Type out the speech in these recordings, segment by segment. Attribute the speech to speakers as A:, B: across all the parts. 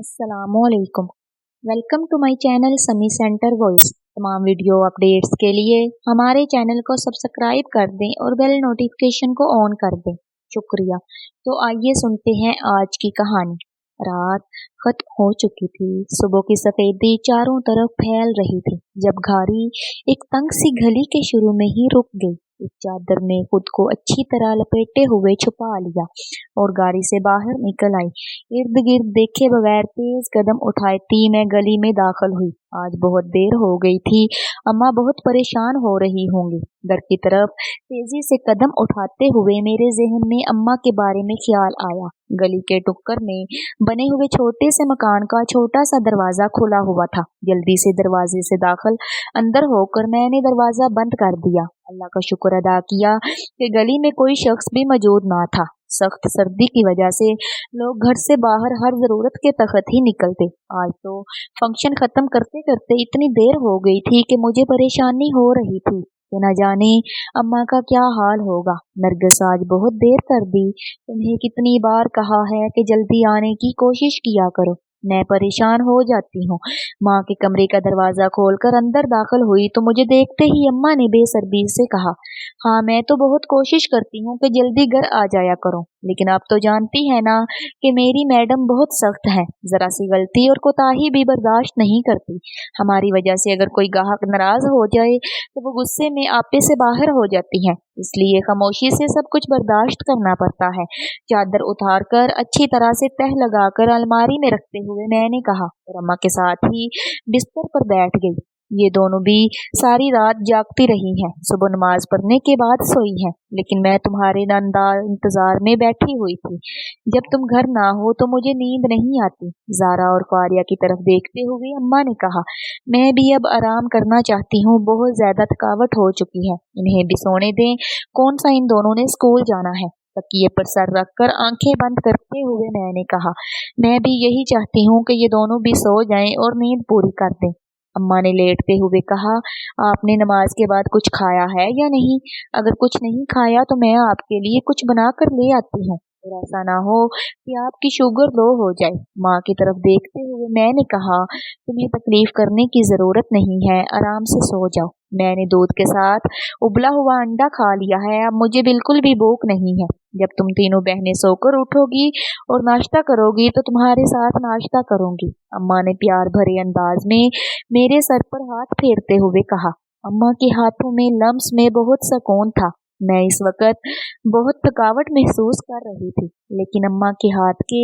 A: अस्सलामुअलैकुम। Welcome to my channel समी centre voice. तमाम वीडियो अपडेट्स के लिए हमारे चैनल को सब्सक्राइब कर दें और बेल नोटिफिकेशन को ऑन कर दें। शुक्रिया। तो आइए सुनते हैं आज की कहानी। रात खत्म हो चुकी थी। सुबह की सफेदी चारों तरफ फैल रही थी जब गाड़ी एक तंग सी गली के शुरू में ही रुक गई। एक चादर में खुद को अच्छी तरह लपेटे हुए छुपा लिया और गाड़ी से बाहर निकल आई। इर्द गिर्द देखे बगैर तेज कदम उठाती मैं गली में दाखिल हुई। आज बहुत देर हो गई थी। अम्मा बहुत परेशान हो रही होंगी। घर की तरफ तेजी से कदम उठाते हुए मेरे जहन में अम्मा के बारे में ख्याल आया। गली के टुक्कर में बने हुए छोटे से मकान का छोटा सा दरवाजा खुला हुआ था। जल्दी से दरवाजे से दाखिल अंदर होकर मैंने दरवाजा बंद कर दिया। अल्लाह का शुक्र अदा किया कि गली में कोई शख्स भी मौजूद ना था। सख्त सर्दी की वजह से लोग घर से बाहर हर जरूरत के तहत ही निकलते। आज तो फंक्शन खत्म करते करते इतनी देर हो गई थी कि मुझे परेशानी हो रही थी कि न जाने अम्मा का क्या हाल होगा। नरगिस आज बहुत देर कर दी। तुम्हें कितनी बार कहा है कि जल्दी आने की कोशिश किया करो। मैं परेशान हो जाती हूँ। माँ के कमरे का दरवाजा खोलकर अंदर दाखिल हुई तो मुझे देखते ही अम्मा ने बेसब्री से कहा, हाँ मैं तो बहुत कोशिश करती हूँ कि जल्दी घर आ जाया करो, लेकिन आप तो जानती है ना कि मेरी मैडम बहुत सख्त है। जरा सी गलती और कोताही भी बर्दाश्त नहीं करती। हमारी वजह से अगर कोई ग्राहक नाराज हो जाए तो वो गुस्से में आपे से बाहर हो जाती है, इसलिए खामोशी से सब कुछ बर्दाश्त करना पड़ता है। चादर उतार कर अच्छी तरह से तह लगाकर अलमारी में रखते हुए मैंने कहा और अम्मा के साथ ही बिस्तर पर बैठ गई। ये दोनों भी सारी रात जागती रही हैं। सुबह नमाज पढ़ने के बाद सोई हैं, लेकिन मैं तुम्हारे इंतजार में बैठी हुई थी। जब तुम घर ना हो तो मुझे नींद नहीं आती। ज़ारा और फारिया की तरफ देखते हुए अम्मा ने कहा, मैं भी अब आराम करना चाहती हूँ। बहुत ज्यादा थकावट हो चुकी है। इन्हें भी सोने दें। कौन सा इन दोनों ने स्कूल जाना है। तकिए पर सर रखकर आंखें बंद करते हुए मैंने कहा, मैं भी यही चाहती हूँ कि ये दोनों भी सो जाएं और नींद पूरी कर दें। अम्मा ने लेटते हुए कहा, आपने नमाज के बाद कुछ खाया है या नहीं? अगर कुछ नहीं खाया तो मैं आपके लिए कुछ बना कर ले आती हूँ, और ऐसा ना हो कि आपकी शुगर लो हो जाए। माँ की तरफ देखते हुए मैंने कहा, तुम्हें तकलीफ करने की जरूरत नहीं है, आराम से सो जाओ। मैंने दूध के साथ उबला हुआ अंडा खा लिया है। अब मुझे बिल्कुल भी भूख नहीं है। जब तुम तीनों बहनें सोकर उठोगी और नाश्ता करोगी तो तुम्हारे साथ नाश्ता करूंगी। अम्मा ने प्यार भरे अंदाज में मेरे सर पर हाथ फेरते हुए कहा। अम्मा के हाथों में लम्स में बहुत सुकून था। मैं इस वक्त बहुत थकावट महसूस कर रही थी, लेकिन अम्मा के हाथ के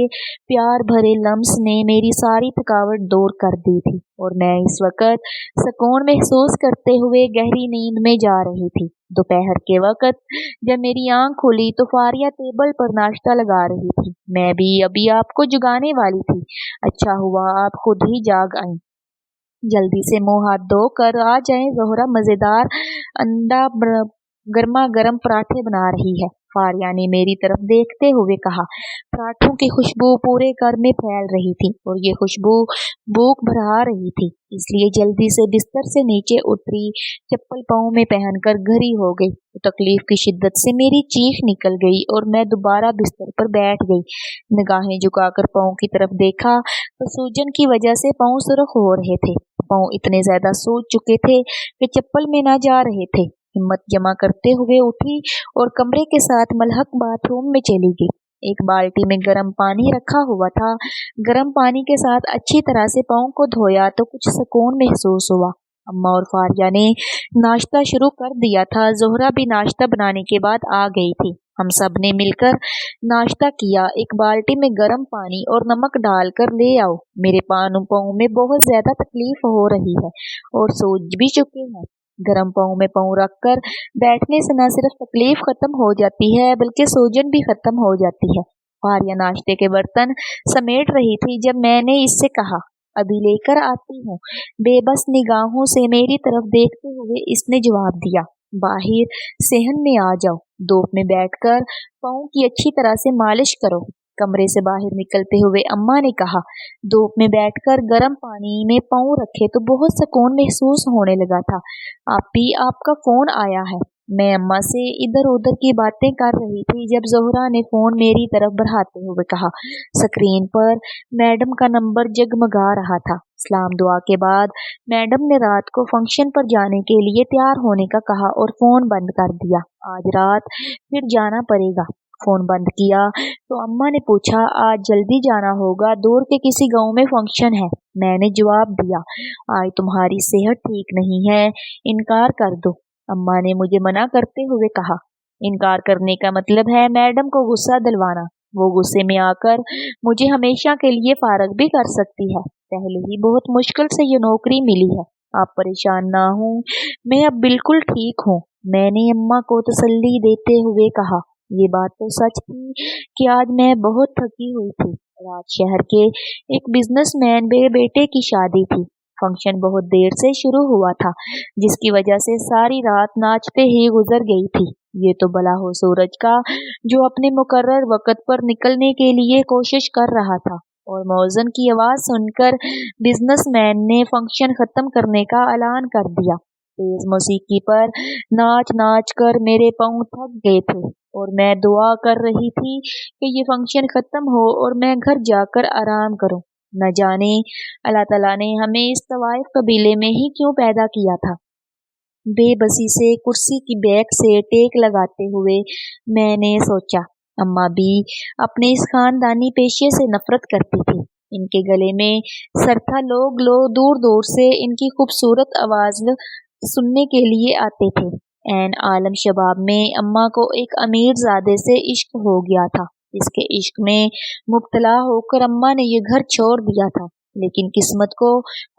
A: प्यार भरे लम्स ने मेरी सारी थकावट दूर कर दी थी और मैं इस वक्त सुकून महसूस करते हुए गहरी नींद में जा रही थी। दोपहर के वक्त जब मेरी आंख खुली तो फारिया टेबल पर नाश्ता लगा रही थी। मैं भी अभी आपको जगाने वाली थी। अच्छा हुआ आप खुद ही जाग आई। जल्दी से मुंह हाथ धो कर आ जाएं, ज़ोहरा मजेदार अंडा गर्मा गर्म पराठे बना रही है। फारिया ने मेरी तरफ देखते हुए कहा। पराठों की खुशबू पूरे घर में फैल रही थी और ये खुशबू भूख बढ़ा रही थी, इसलिए जल्दी से बिस्तर से नीचे उतरी, चप्पल पाँव में पहनकर घरी हो गई तो तकलीफ की शिद्दत से मेरी चीख निकल गई और मैं दोबारा बिस्तर पर बैठ गई। निगाहें झुकाकर पाँव की तरफ देखा तो सूजन की वजह से पाँव सुर्ख हो रहे थे। पाँव इतने ज्यादा सूज चुके थे कि चप्पल में ना जा रहे थे। हिम्मत जमा करते हुए उठी और कमरे के साथ मलहक बाथरूम में चली गई। एक बाल्टी में गर्म पानी रखा हुआ था। गर्म पानी के साथ अच्छी तरह से पाँव को धोया तो कुछ सुकून महसूस हुआ। अम्मा और फारिया ने नाश्ता शुरू कर दिया था। ज़ोहरा भी नाश्ता बनाने के बाद आ गई थी। हम सब ने मिलकर नाश्ता किया। एक बाल्टी में गर्म पानी और नमक डालकर ले आओ। मेरे पाँव में बहुत ज्यादा तकलीफ हो रही है और सूज भी चुके हैं। गर्म पाँव में पाँव रखकर बैठने से न सिर्फ तकलीफ खत्म हो जाती है बल्कि सूजन भी खत्म हो जाती है। फारिया नाश्ते के बर्तन समेट रही थी जब मैंने इससे कहा, अभी लेकर आती हूँ। बेबस निगाहों से मेरी तरफ देखते हुए इसने जवाब दिया, बाहर सेहन में आ जाओ। धूप में बैठकर पाँव की अच्छी तरह से मालिश करो। कमरे से बाहर निकलते हुए अम्मा ने कहा, धूप में बैठकर गर्म पानी में पाँव रखे तो बहुत सुकून महसूस होने लगा था। आपका फोन आया है। मैं अम्मा से इधर उधर की बातें कर रही थी जब ज़ोहरा ने फ़ोन मेरी तरफ बढ़ाते हुए कहा। स्क्रीन पर मैडम का नंबर जगमगा रहा था। सलाम दुआ के बाद मैडम ने रात को फंक्शन पर जाने के लिए तैयार होने का कहा और फ़ोन बंद कर दिया। आज रात फिर जाना पड़ेगा। फ़ोन बंद किया तो अम्मा ने पूछा, आज जल्दी जाना होगा, दूर के किसी गांव में फंक्शन है। मैंने जवाब दिया, आज तुम्हारी सेहत ठीक नहीं है, इनकार कर दो। अम्मा ने मुझे मना करते हुए कहा, इनकार करने का मतलब है मैडम को गुस्सा दिलवाना। वो गुस्से में आकर मुझे हमेशा के लिए फारग भी कर सकती है। पहले ही बहुत मुश्किल से ये नौकरी मिली है। आप परेशान ना हो, मैं अब बिल्कुल ठीक हूँ, मैंने अम्मा को तसल्ली देते हुए कहा। ये बात तो सच थी कि आज मैं बहुत थकी हुई थी। रात शहर के एक बिजनेसमैन बेटे की शादी थी। फंक्शन बहुत देर से शुरू हुआ था, जिसकी वजह से सारी रात नाचते ही गुजर गई थी। ये तो भला हो सूरज का, जो अपने मुकर्रर वक्त पर निकलने के लिए कोशिश कर रहा था। और मौजन की आवाज सुनकर बिजनेसमैन ने फंक्शन खत्म करने का ऐलान कर दिया। तेज मौसीकी पर नाच नाच कर मेरे पांव थक गए थे और मैं दुआ कर रही थी कि ये फंक्शन खत्म हो और मैं घर जाकर आराम करूं। न जाने अल्लाह ताला ने हमें इस तवाइफ कबीले में ही क्यों पैदा किया था। बेबसी से कुर्सी की बैक से टेक लगाते हुए मैंने सोचा, अम्मा भी अपने इस खानदानी पेशे से नफरत करती थी। इनके गले में सर था, लोग दूर दूर से इनकी खूबसूरत आवाज सुनने के लिए आते थे। ऐन आलम शबाब में अम्मा को एक अमीर ज़ादे से इश्क हो गया था। इसके इश्क में मुब्तला होकर अम्मा ने ये घर छोड़ दिया था, लेकिन किस्मत को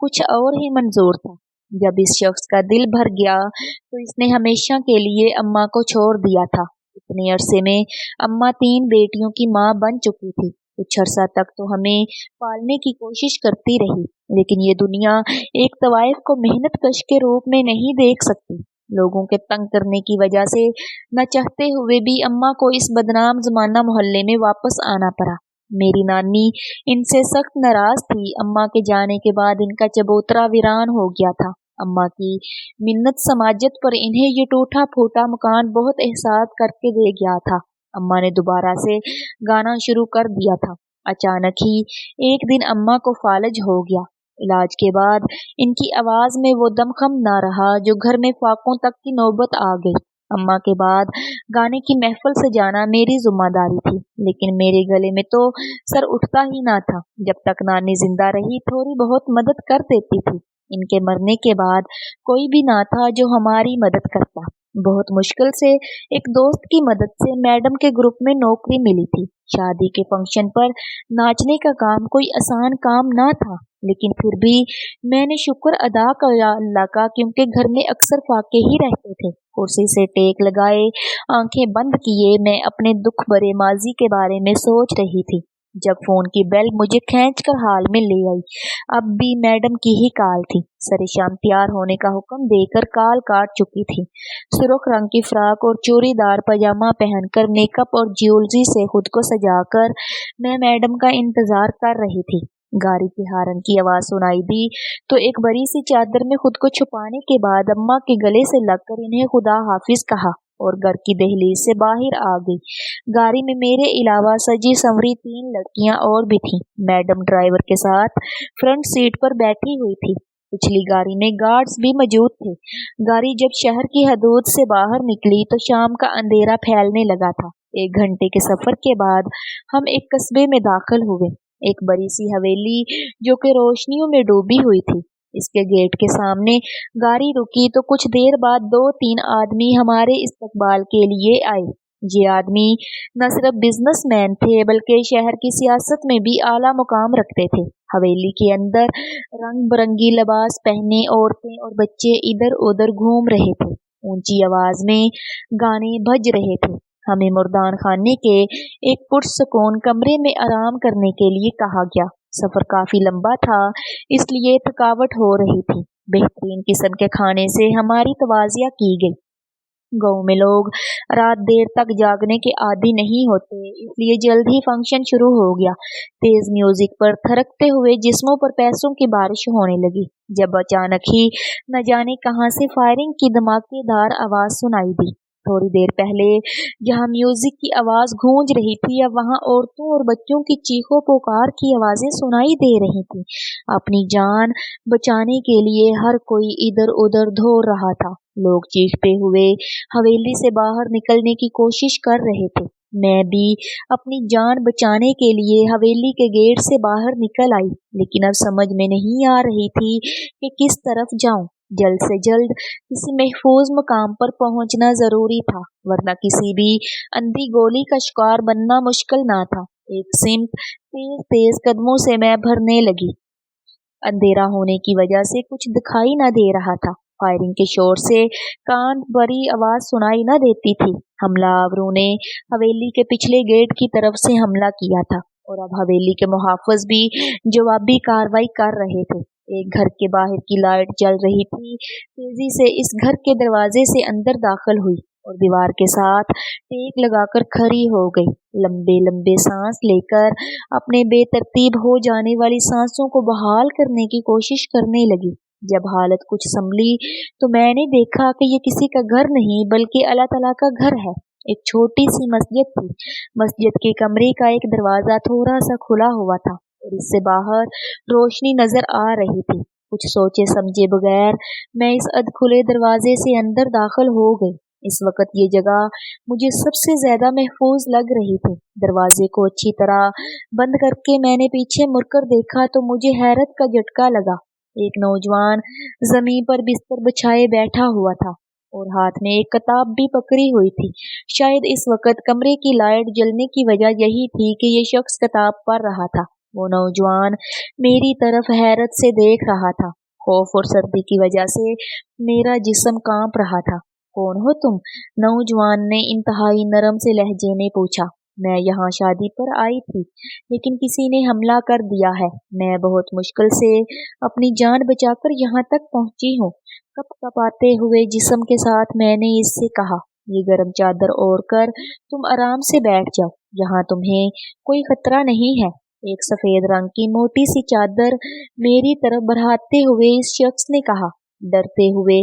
A: कुछ और ही मंजूर था। जब इस शख्स का दिल भर गया तो इसने हमेशा के लिए अम्मा को छोड़ दिया था। इतने अरसे में अम्मा 3 बेटियों की माँ बन चुकी थी। कुछ अरसा तक तो हमें पालने की कोशिश करती रही, लेकिन ये दुनिया एक तवाइफ को मेहनत कश के रूप में नहीं देख सकती। लोगों के तंग करने की वजह से न चाहते हुए भी अम्मा को इस बदनाम जमाना मोहल्ले में वापस आना पड़ा। मेरी नानी इनसे सख्त नाराज थी। अम्मा के जाने के बाद इनका चबूतरा वीरान हो गया था। अम्मा की मिन्नत समाजत पर इन्हें ये टूटा फूटा मकान बहुत एहसास करके दे गया था। अम्मा ने दोबारा से गाना शुरू कर दिया था। अचानक ही एक दिन अम्मा को फालज हो गया। इलाज के बाद इनकी आवाज में वो दमखम ना रहा जो घर में फाकों तक की नौबत आ गई। अम्मा के बाद गाने की महफिल से जाना मेरी जिम्मेदारी थी, लेकिन मेरे गले में तो सर उठता ही ना था। जब तक नानी जिंदा रही थोड़ी बहुत मदद कर देती थी। इनके मरने के बाद कोई भी ना था जो हमारी मदद करता। बहुत मुश्किल से एक दोस्त की मदद से मैडम के ग्रुप में नौकरी मिली थी। शादी के फंक्शन पर नाचने का काम कोई आसान काम ना था, लेकिन फिर भी मैंने शुक्र अदा किया अल्लाह का, क्योंकि घर में अक्सर फाके ही रहते थे। कुर्सी से टेक लगाए, आंखें बंद किए, मैं अपने दुख भरे माजी के बारे में सोच रही थी जब फोन की बेल मुझे खींचकर हाल में ले आई। अब भी मैडम की ही कॉल थी। सरे शाम तैयार होने का हुक्म देकर कॉल काट चुकी थी। सुर्ख रंग की फ्रॉक और चूड़ीदार पजामा पहनकर मेकअप और ज्वेलरी से खुद को सजाकर मैं मैडम का इंतजार कर रही थी। गाड़ी की हारन की आवाज सुनाई दी तो एक बड़ी सी चादर में खुद को छुपाने के बाद अम्मा के गले से लगकर इन्हें खुदा हाफिज कहा और घर की दहलीज से बाहर आ गई। गाड़ी में मेरे अलावा सजी संवरी 3 लड़कियां और भी थीं। मैडम ड्राइवर के साथ फ्रंट सीट पर बैठी हुई थी। पिछली गाड़ी में गार्ड्स भी मौजूद थे। गाड़ी जब शहर की हदूद से बाहर निकली तो शाम का अंधेरा फैलने लगा था। 1 घंटे के सफर के बाद हम एक कस्बे में दाखिल हुए। एक बड़ी सी हवेली जो कि रोशनियों में डूबी हुई थी। इसके गेट के सामने गाड़ी रुकी तो कुछ देर बाद 2-3 आदमी हमारे इस्तकबाल के लिए आए। ये आदमी न सिर्फ बिजनेसमैन थे बल्कि शहर की सियासत में भी आला मुकाम रखते थे। हवेली के अंदर रंग बिरंगी लिबास पहने औरतें और बच्चे इधर उधर घूम रहे थे। ऊंची आवाज में गाने बज रहे थे। हमें मुर्दान खाने के एक पुरसुकून कमरे में आराम करने के लिए कहा गया। सफर काफी लंबा था, इसलिए थकावट हो रही थी। बेहतरीन किस्म के खाने से हमारी तवाज़िया की गई। गाँव में लोग रात देर तक जागने के आदी नहीं होते, इसलिए जल्द ही फंक्शन शुरू हो गया। तेज म्यूजिक पर थरकते हुए जिस्मों पर पैसों की बारिश होने लगी, जब अचानक ही न जाने कहां से फायरिंग की धमाकेदार आवाज सुनाई दी। थोड़ी देर पहले जहाँ म्यूजिक की आवाज गूंज रही थी, अब वहाँ औरतों और बच्चों की चीखों पुकार की आवाजें सुनाई दे रही थी। अपनी जान बचाने के लिए हर कोई इधर उधर दौड़ रहा था। लोग चीखते हुए हवेली से बाहर निकलने की कोशिश कर रहे थे। मैं भी अपनी जान बचाने के लिए हवेली के गेट से बाहर निकल आई, लेकिन अब समझ में नहीं आ रही थी कि किस तरफ जाऊं। जल्द से जल्द किसी महफूज मुकाम पर पहुंचना जरूरी था, वरना किसी भी अंधी गोली का शिकार बनना मुश्किल ना था। एक सिमत तेज तेज कदमों से मैं भरने लगी। अंधेरा होने की वजह से कुछ दिखाई न दे रहा था। फायरिंग के शोर से कान भरी आवाज सुनाई न देती थी। हमलावरों ने हवेली के पिछले गेट की तरफ से हमला किया था और अब हवेली के मुहाफिज भी जवाबी कार्रवाई कर रहे थे। एक घर के बाहर की लाइट जल रही थी। तेजी से इस घर के दरवाजे से अंदर दाखिल हुई और दीवार के साथ टेक लगाकर खड़ी हो गई। लंबे लंबे सांस लेकर अपने बेतरतीब हो जाने वाली सांसों को बहाल करने की कोशिश करने लगी। जब हालत कुछ संभली तो मैंने देखा कि ये किसी का घर नहीं बल्कि अल्लाह ताला का घर है। एक छोटी सी मस्जिद थी। मस्जिद के कमरे का एक दरवाजा थोड़ा सा खुला हुआ था और इससे बाहर रोशनी नजर आ रही थी। कुछ सोचे समझे बगैर मैं इस अधखुले दरवाजे से अंदर दाखिल हो गई। इस वक्त ये जगह मुझे सबसे ज्यादा महफूज लग रही थी। दरवाजे को अच्छी तरह बंद करके मैंने पीछे मुड़कर देखा तो मुझे हैरत का झटका लगा। एक नौजवान जमीन पर बिस्तर बिछाए बैठा हुआ था और हाथ में एक किताब भी पकड़ी हुई थी। शायद इस वक्त कमरे की लाइट जलने की वजह यही थी कि ये शख्स किताब पढ़ रहा था। वो नौजवान मेरी तरफ हैरत से देख रहा था। खौफ और सर्दी की वजह से मेरा जिस्म कांप रहा था। कौन हो तुम? नौजवान ने इंतहाई नरम से लहजे में पूछा। मैं यहाँ शादी पर आई थी, लेकिन किसी ने हमला कर दिया है। मैं बहुत मुश्किल से अपनी जान बचाकर यहाँ तक पहुँची हूँ। कपकपाते हुए जिस्म के साथ मैंने इससे कहा, ये गर्म चादर ओढ़ कर तुम आराम से बैठ जाओ, यहाँ तुम्हें कोई खतरा नहीं है। एक सफेद रंग की मोटी सी चादर मेरी तरफ बढ़ाते हुए इस शख्स ने कहा। डरते हुए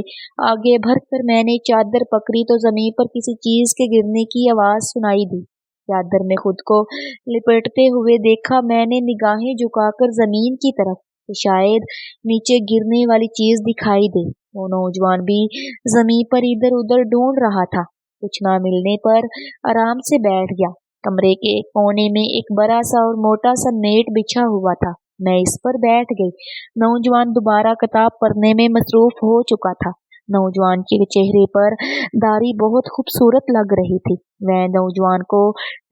A: आगे बढ़कर मैंने चादर पकड़ी तो जमीन पर किसी चीज के गिरने की आवाज सुनाई दी। चादर में खुद को लिपटते हुए देखा। मैंने निगाहें झुकाकर जमीन की तरफ, तो शायद नीचे गिरने वाली चीज दिखाई दे। वो नौजवान भी जमीन पर इधर उधर ढूंढ रहा था। कुछ ना मिलने पर आराम से बैठ गया। कमरे के एक कोने में एक बड़ा सा और मोटा सा नेट बिछा हुआ था। मैं इस पर बैठ गई। नौजवान दोबारा किताब पढ़ने में मसरूफ हो चुका था। नौजवान के चेहरे पर दाढ़ी बहुत खूबसूरत लग रही थी। मैं नौजवान को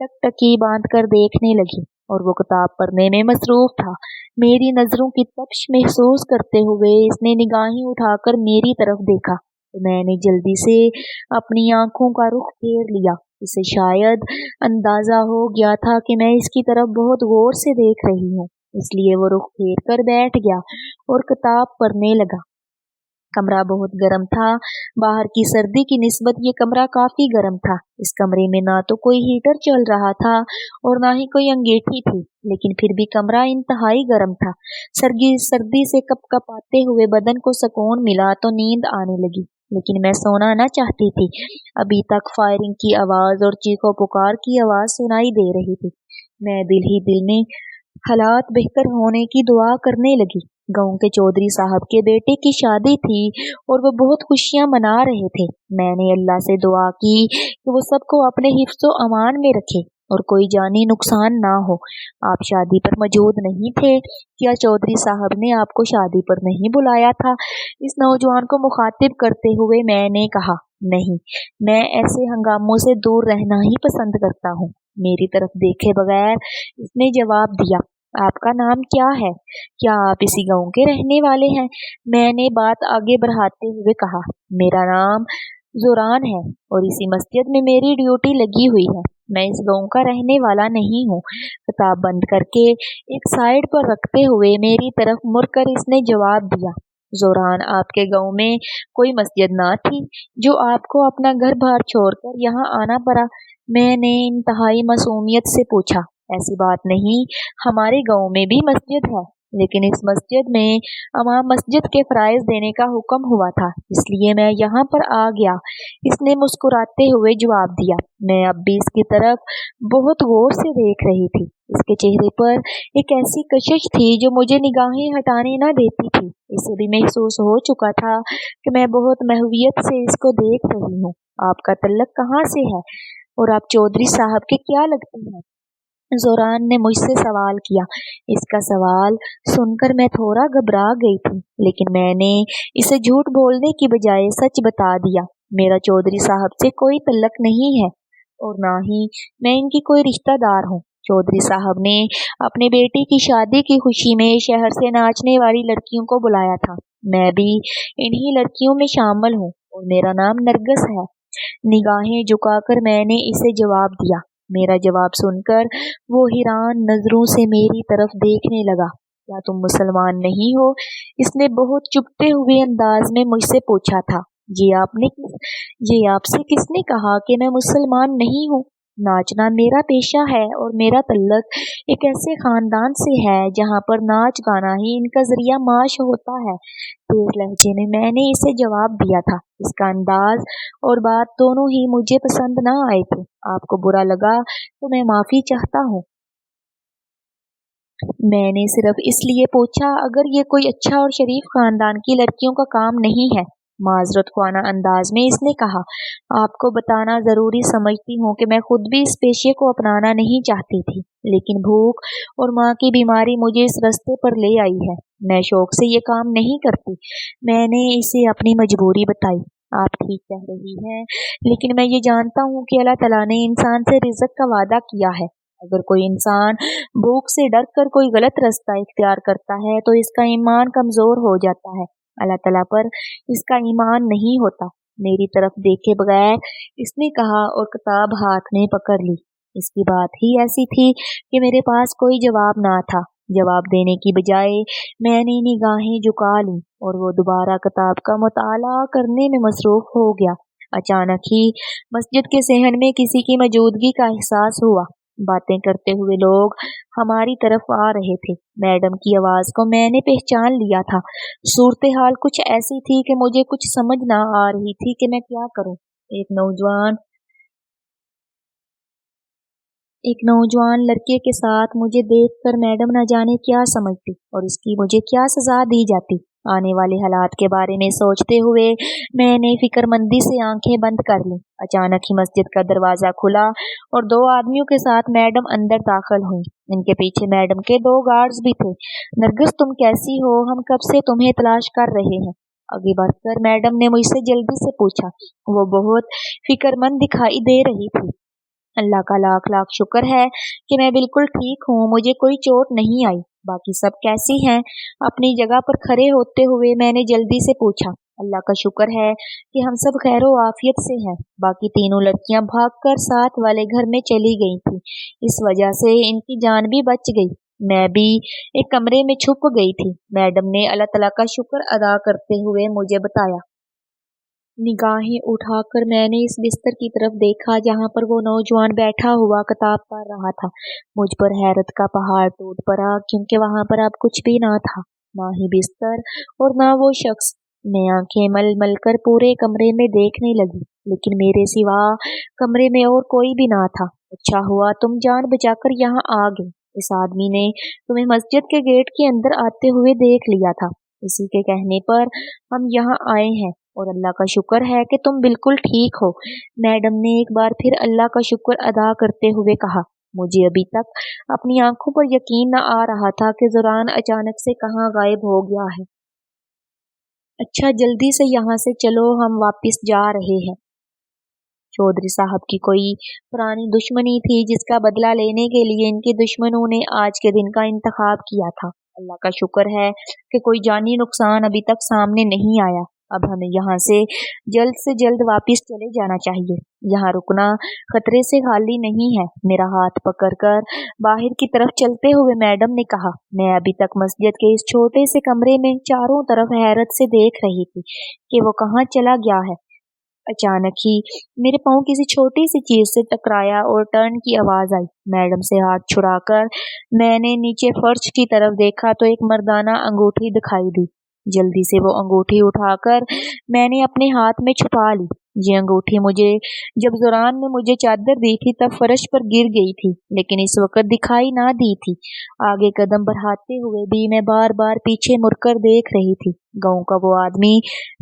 A: टकटकी बांध कर देखने लगी और वो किताब पढ़ने में मसरूफ था। मेरी नजरों की तपिश महसूस करते हुए इसने निगाहें उठाकर मेरी तरफ देखा तो मैंने जल्दी से अपनी आंखों का रुख फेर लिया। इसे शायद अंदाजा हो गया था कि मैं इसकी तरफ बहुत गौर से देख रही हूँ, इसलिए वो रुख फेर कर बैठ गया और किताब पढ़ने लगा। कमरा बहुत गर्म था। बाहर की सर्दी की निस्बत ये कमरा काफी गर्म था। इस कमरे में ना तो कोई हीटर चल रहा था और ना ही कोई अंगीठी थी, लेकिन फिर भी कमरा इंतहाई गर्म था। सर्दी से कपकपाते हुए बदन को सुकून मिला तो नींद आने लगी, लेकिन मैं सोना न चाहती थी। अभी तक फायरिंग की आवाज और चीखों पुकार की आवाज सुनाई दे रही थी। मैं दिल ही दिल में हालात बेहतर होने की दुआ करने लगी। गांव के चौधरी साहब के बेटे की शादी थी और वो बहुत खुशियां मना रहे थे। मैंने अल्लाह से दुआ की कि वो सबको अपने हिफ्ज़ो अमान में रखे और कोई जानी नुकसान ना हो। आप शादी पर मौजूद नहीं थे? क्या चौधरी साहब ने आपको शादी पर नहीं बुलाया था? इस नौजवान को मुखातिब करते हुए मैंने कहा, नहीं, मैं ऐसे हंगामों से दूर रहना ही पसंद करता हूँ। मेरी तरफ देखे बगैर इसने जवाब दिया, आपका नाम क्या है? क्या आप इसी गांव के रहने वाले हैं? मैंने बात आगे बढ़ाते हुए कहा, मेरा नाम ज़ुरान है और इसी मस्जिद में मेरी ड्यूटी लगी हुई है। मैं इस गांव का रहने वाला नहीं हूँ। किताब बंद करके एक साइड पर रखते हुए मेरी तरफ मुड़कर इसने जवाब दिया, ज़ुरान, आपके गांव में कोई मस्जिद ना थी जो आपको अपना घर बार छोड़कर यहाँ आना पड़ा? मैंने इंतहाई मासूमियत से पूछा, ऐसी बात नहीं, हमारे गांव में भी मस्जिद है। लेकिन इस मस्जिद में इमाम मस्जिद के फराइज देने का हुक्म हुआ था, इसलिए मैं यहाँ पर आ गया। इसने मुस्कुराते हुए जवाब दिया। मैं अब भी इसकी तरफ बहुत गौर से देख रही थी। इसके चेहरे पर एक ऐसी कशिश थी जो मुझे निगाहें हटाने न देती थी। इसे भी महसूस हो चुका था कि मैं बहुत महवियत से इसको देख रही हूँ। आपका तल्लक कहाँ से है और आप चौधरी साहब के क्या लगते हैं? ज़ोरान ने मुझसे सवाल किया। इसका सवाल सुनकर मैं थोड़ा घबरा गई थी, लेकिन मैंने इसे झूठ बोलने की बजाय सच बता दिया। मेरा चौधरी साहब से कोई तल्लक नहीं है और ना ही मैं इनकी कोई रिश्तेदार हूँ। चौधरी साहब ने अपने बेटी की शादी की खुशी में शहर से नाचने वाली लड़कियों को बुलाया था। मैं भी इन्हीं लड़कियों में शामिल हूँ और मेरा नाम नरगिस है। निगाहें झुकाकर मैंने इसे जवाब दिया। मेरा जवाब सुनकर वो हैरान नजरों से मेरी तरफ देखने लगा। क्या तुम मुसलमान नहीं हो? इसने बहुत चुभते हुए अंदाज में मुझसे पूछा था। ये आपसे किसने कहा कि मैं मुसलमान नहीं हूँ? नाचना मेरा पेशा है और मेरा तल्लक एक ऐसे खानदान से है जहाँ पर नाच गाना ही इनका जरिया माश होता है। तेज लहजे में मैंने इसे जवाब दिया था। इसका अंदाज और बात दोनों ही मुझे पसंद ना आए थे। आपको बुरा लगा तो मैं माफी चाहता हूँ। मैंने सिर्फ इसलिए पूछा अगर ये कोई अच्छा और शरीफ खानदान की लड़कियों का काम नहीं है। माजरत ख्वाना अंदाज में इसने कहा। आपको बताना जरूरी समझती हूँ कि मैं खुद भी इस पेशे को अपनाना नहीं चाहती थी, लेकिन भूख और माँ की बीमारी मुझे इस रास्ते पर ले आई है। मैं शौक से ये काम नहीं करती। मैंने इसे अपनी मजबूरी बताई। आप ठीक कह रही हैं, लेकिन मैं ये जानता हूँ कि अल्लाह ताला ने इंसान से रिज़्क का वादा किया है। अगर कोई इंसान भूख से डर कर कोई गलत रास्ता इख्तियार करता है तो इसका ईमान कमजोर हो जाता है। अल्लाह ताला पर इसका ईमान नहीं होता। मेरी तरफ देखे बगैर इसने कहा और किताब हाथ में पकड़ ली। इसकी बात ही ऐसी थी कि मेरे पास कोई जवाब ना था। जवाब देने की बजाय मैंने निगाहें झुका ली और वो दोबारा किताब का मुताला करने में मसरूफ हो गया। अचानक ही मस्जिद के सहन में किसी की मौजूदगी का एहसास हुआ। बातें करते हुए लोग हमारी तरफ आ रहे थे। मैडम की आवाज को मैंने पहचान लिया था। सूरत हाल कुछ ऐसी थी कि मुझे कुछ समझ ना आ रही थी कि मैं क्या करूं। एक नौजवान लड़के के साथ मुझे देखकर मैडम न जाने क्या समझती और इसकी मुझे क्या सजा दी जाती। आने वाले हालात के बारे में सोचते हुए मैंने फिक्रमंदी से आंखें बंद कर लीं। अचानक ही मस्जिद का दरवाजा खुला और दो आदमियों के साथ मैडम अंदर दाखिल हुई। इनके पीछे मैडम के दो गार्ड्स भी थे। नरगिस, तुम कैसी हो? हम कब से तुम्हें तलाश कर रहे हैं। आगे बढ़कर मैडम ने मुझसे जल्दी से पूछा। वो बहुत फिक्रमंद दिखाई दे रही थी। अल्लाह का लाख लाख शुक्र है कि मैं बिल्कुल ठीक हूँ, मुझे कोई चोट नहीं आई। बाकी सब कैसी हैं? अपनी जगह पर खड़े होते हुए मैंने जल्दी से पूछा। अल्लाह का शुक्र है कि हम सब खैरो आफियत से हैं। बाकी तीनों लड़कियां भागकर साथ वाले घर में चली गई थी। इस वजह से इनकी जान भी बच गई। मैं भी एक कमरे में छुप गई थी। मैडम ने अल्लाह तआला का शुक्र अदा करते हुए मुझे बताया। निगाहें उठाकर मैंने इस बिस्तर की तरफ देखा जहाँ पर वो नौजवान बैठा हुआ किताब पढ़ रहा था। मुझ पर हैरत का पहाड़ टूट पड़ा क्योंकि वहाँ पर अब कुछ भी ना था, ना ही बिस्तर और ना वो शख्स। मैं आंखें मल मल कर पूरे कमरे में देखने लगी, लेकिन मेरे सिवा कमरे में और कोई भी ना था। अच्छा हुआ तुम जान बचाकर यहाँ आ गए। इस आदमी ने तुम्हें मस्जिद के गेट के अंदर आते हुए देख लिया था। इसी के कहने पर हम यहाँ आए हैं और अल्लाह का शुक्र है कि तुम बिल्कुल ठीक हो। मैडम ने एक बार फिर अल्लाह का शुक्र अदा करते हुए कहा। मुझे अभी तक अपनी आंखों पर यकीन न आ रहा था कि ज़ोरान अचानक से कहाँ गायब हो गया है। अच्छा, जल्दी से यहाँ से चलो, हम वापस जा रहे हैं। चौधरी साहब की कोई पुरानी दुश्मनी थी जिसका बदला लेने के लिए इनके दुश्मनों ने आज के दिन का इंतखाब किया था। अल्लाह का शुक्र है कि कोई जानी नुकसान अभी तक सामने नहीं आया। अब हमें यहाँ से जल्द वापस चले जाना चाहिए। यहाँ रुकना खतरे से खाली नहीं है। मेरा हाथ पकड़कर बाहर की तरफ चलते हुए मैडम ने कहा। मैं अभी तक मस्जिद के इस छोटे से कमरे में चारों तरफ हैरत से देख रही थी कि वो कहाँ चला गया है। अचानक ही मेरे पाँव किसी छोटी सी चीज से टकराया और टर्न की आवाज आई। मैडम से हाथ छुड़ाकर मैंने नीचे फर्श की तरफ देखा तो एक मर्दाना अंगूठी दिखाई दी। जल्दी से वो अंगूठी उठाकर मैंने अपने हाथ में छुपा ली। ये अंगूठी मुझे जब ज़ुरान ने मुझे चादर दी थी तब फर्श पर गिर गई थी, लेकिन इस वक्त दिखाई ना दी थी। आगे कदम बढ़ाते हुए भी मैं बार बार पीछे मुड़कर देख रही थी। गांव का वो आदमी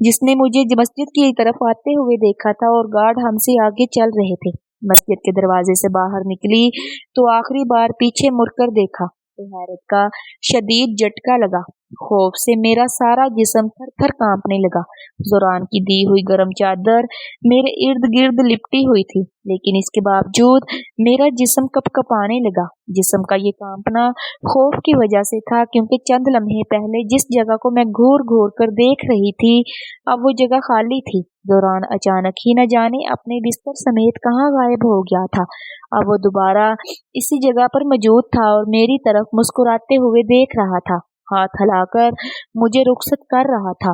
A: जिसने मुझे मस्जिद की तरफ आते हुए देखा था और गार्ड हमसे आगे चल रहे थे। मस्जिद के दरवाजे से बाहर निकली तो आखिरी बार पीछे मुड़कर देखा तो हैरत का शदीद झटका लगा। खौफ से मेरा सारा जिस्म थर थर कांपने लगा। ज़ुरान की दी हुई गर्म चादर मेरे इर्द गिर्द लिपटी हुई थी, लेकिन इसके बावजूद मेरा जिस्म कपकपाने लगा। जिस्म का ये कांपना खौफ की वजह से था, क्योंकि चंद लम्हे पहले जिस जगह को मैं घूर घूर कर देख रही थी अब वो जगह खाली थी। ज़ुरान अचानक ही न जाने अपने बिस्तर समेत कहाँ गायब हो गया था। अब वो दोबारा इसी जगह पर मौजूद था और मेरी तरफ मुस्कुराते हुए देख रहा था, हाथ हिलाकर मुझे रुखसत कर रहा था।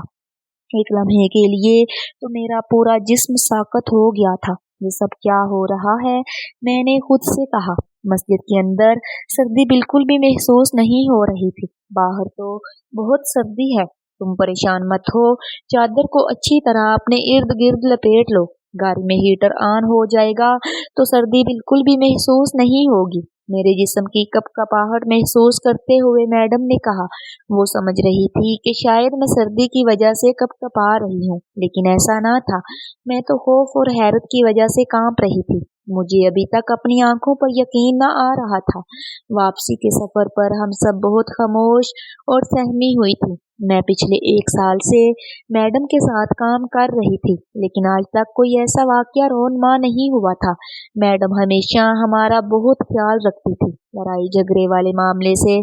A: एक लम्हे के लिए तो मेरा पूरा जिस्म साकत हो गया था। ये सब क्या हो रहा है, मैंने खुद से कहा। मस्जिद के अंदर सर्दी बिल्कुल भी महसूस नहीं हो रही थी। बाहर तो बहुत सर्दी है। तुम परेशान मत हो, चादर को अच्छी तरह अपने इर्द गिर्द लपेट लो। गाड़ी में हीटर ऑन हो जाएगा तो सर्दी बिल्कुल भी महसूस नहीं होगी। मेरे जिस्म की कपकपाहट महसूस करते हुए मैडम ने कहा। वो समझ रही थी कि शायद मैं सर्दी की वजह से कपकपा रही हूँ, लेकिन ऐसा ना था। मैं तो खौफ और हैरत की वजह से कांप रही थी। मुझे अभी तक अपनी आंखों पर यकीन न आ रहा था। वापसी के सफर पर हम सब बहुत खामोश और सहमी हुई थी। मैं पिछले 1 साल से मैडम के साथ काम कर रही थी, लेकिन आज तक कोई ऐसा वाकया रोनमा नहीं हुआ था। मैडम हमेशा हमारा बहुत ख्याल रखती थी। लड़ाई झगड़े वाले मामले से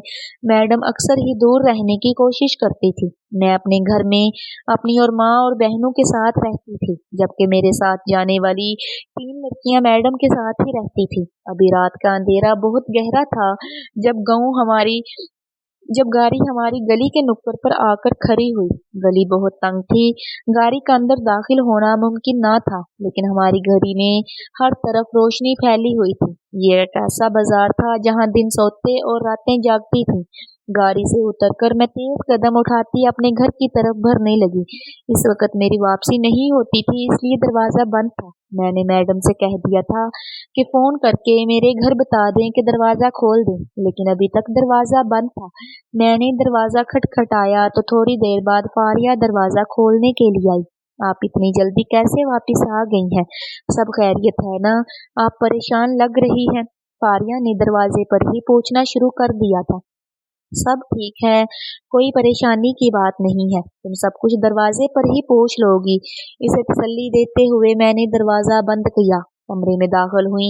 A: मैडम अक्सर ही दूर रहने की कोशिश करती थी। मैं अपने घर में अपनी और माँ और बहनों के साथ रहती थी, जबकि मेरे साथ जाने वाली 3 लड़कियां मैडम के साथ ही रहती थी। अभी रात का अंधेरा बहुत गहरा था जब गाड़ी हमारी गली के नुक्कड़ पर आकर खड़ी हुई। गली बहुत तंग थी, गाड़ी का अंदर दाखिल होना मुमकिन ना था, लेकिन हमारी गली में हर तरफ रोशनी फैली हुई थी। ये एक ऐसा बाजार था जहाँ दिन सोते और रातें जागती थी। गाड़ी से उतरकर मैं तेज कदम उठाती अपने घर की तरफ बढ़ने लगी। इस वक्त मेरी वापसी नहीं होती थी, इसलिए दरवाजा बंद था। मैंने मैडम से कह दिया था कि फोन करके मेरे घर बता दें कि दरवाजा खोल दें, लेकिन अभी तक दरवाजा बंद था। मैंने दरवाजा खटखटाया तो थोड़ी देर बाद फारिया दरवाजा खोलने के लिए आई। आप इतनी जल्दी कैसे वापस आ गई हैं? सब खैरियत है ना? आप परेशान लग रही हैं। फारिया ने दरवाजे पर ही पूछना शुरू कर दिया था। सब ठीक है, कोई परेशानी की बात नहीं है, तुम सब कुछ दरवाजे पर ही पूछ लोगी। इसे तसल्ली देते हुए मैंने दरवाजा बंद किया। कमरे में दाखिल हुई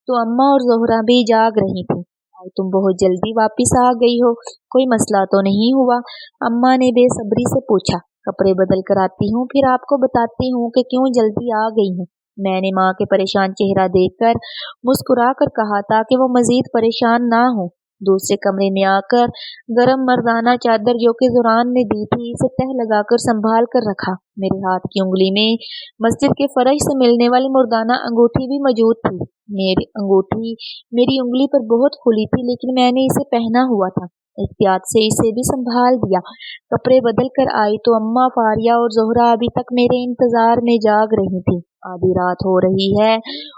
A: तो अम्मा और ज़ोहरा भी जाग रही थी। आज तुम बहुत जल्दी वापस आ गई हो, कोई मसला तो नहीं हुआ? अम्मा ने बेसब्री से पूछा। कपड़े बदल कर आती हूँ, फिर आपको बताती हूँ कि क्यों जल्दी आ गई हूँ। मैंने माँ के परेशान चेहरा देखकर मुस्कुरा कर कहा ताकि वो मजीद परेशान ना हो। दूसरे कमरे में आकर गरम मर्दाना चादर जो कि ज़ुरान ने दी थी इसे तह लगाकर संभाल कर रखा। मेरे हाथ की उंगली में मस्जिद के फर्श से मिलने वाली मुर्दाना अंगूठी भी मौजूद थी। मेरी अंगूठी मेरी उंगली पर बहुत खुली थी, लेकिन मैंने इसे पहना हुआ था। एहतियात से इसे भी संभाल दिया। कपड़े बदल कर आई तो अम्मा, फारिया और ज़ोहरा अभी तक मेरे इंतजार में जाग रही थी। आधी रात हो रही है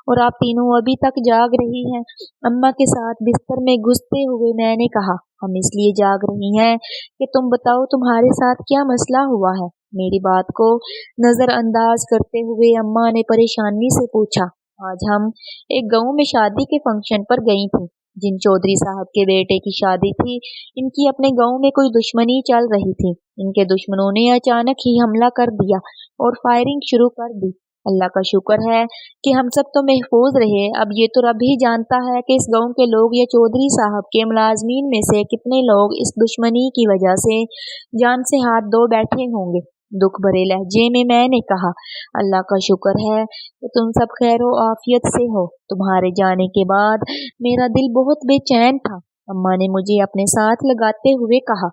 A: और आप तीनों अभी तक जाग रही हैं। अम्मा के साथ बिस्तर में घुसते हुए मैंने कहा, हम इसलिए जाग रही हैं कि तुम बताओ तुम्हारे साथ क्या मसला हुआ है। मेरी बात को नजरअंदाज करते हुए अम्मा ने परेशानी से पूछा। आज हम एक गांव में शादी के फंक्शन पर गई थी। जिन चौधरी साहब के बेटे की शादी थी, इनकी अपने गांव में कोई दुश्मनी चल रही थी। इनके दुश्मनों ने अचानक ही हमला कर दिया और फायरिंग शुरू कर दी। अल्लाह का शुक्र है कि हम सब तो महफूज रहे। अब ये तो रब ही जानता है कि इस गांव के लोग या चौधरी साहब के मुलाजमीन में से कितने लोग इस दुश्मनी की वजह से जान से हाथ धो बैठे होंगे। दुख भरे लहजे में मैंने कहा, अल्लाह का शुक्र है कि तुम सब खैरो आफियत से हो। तुम्हारे जाने के बाद मेरा दिल बहुत बेचैन था। अम्मा ने मुझे अपने साथ लगाते हुए कहा।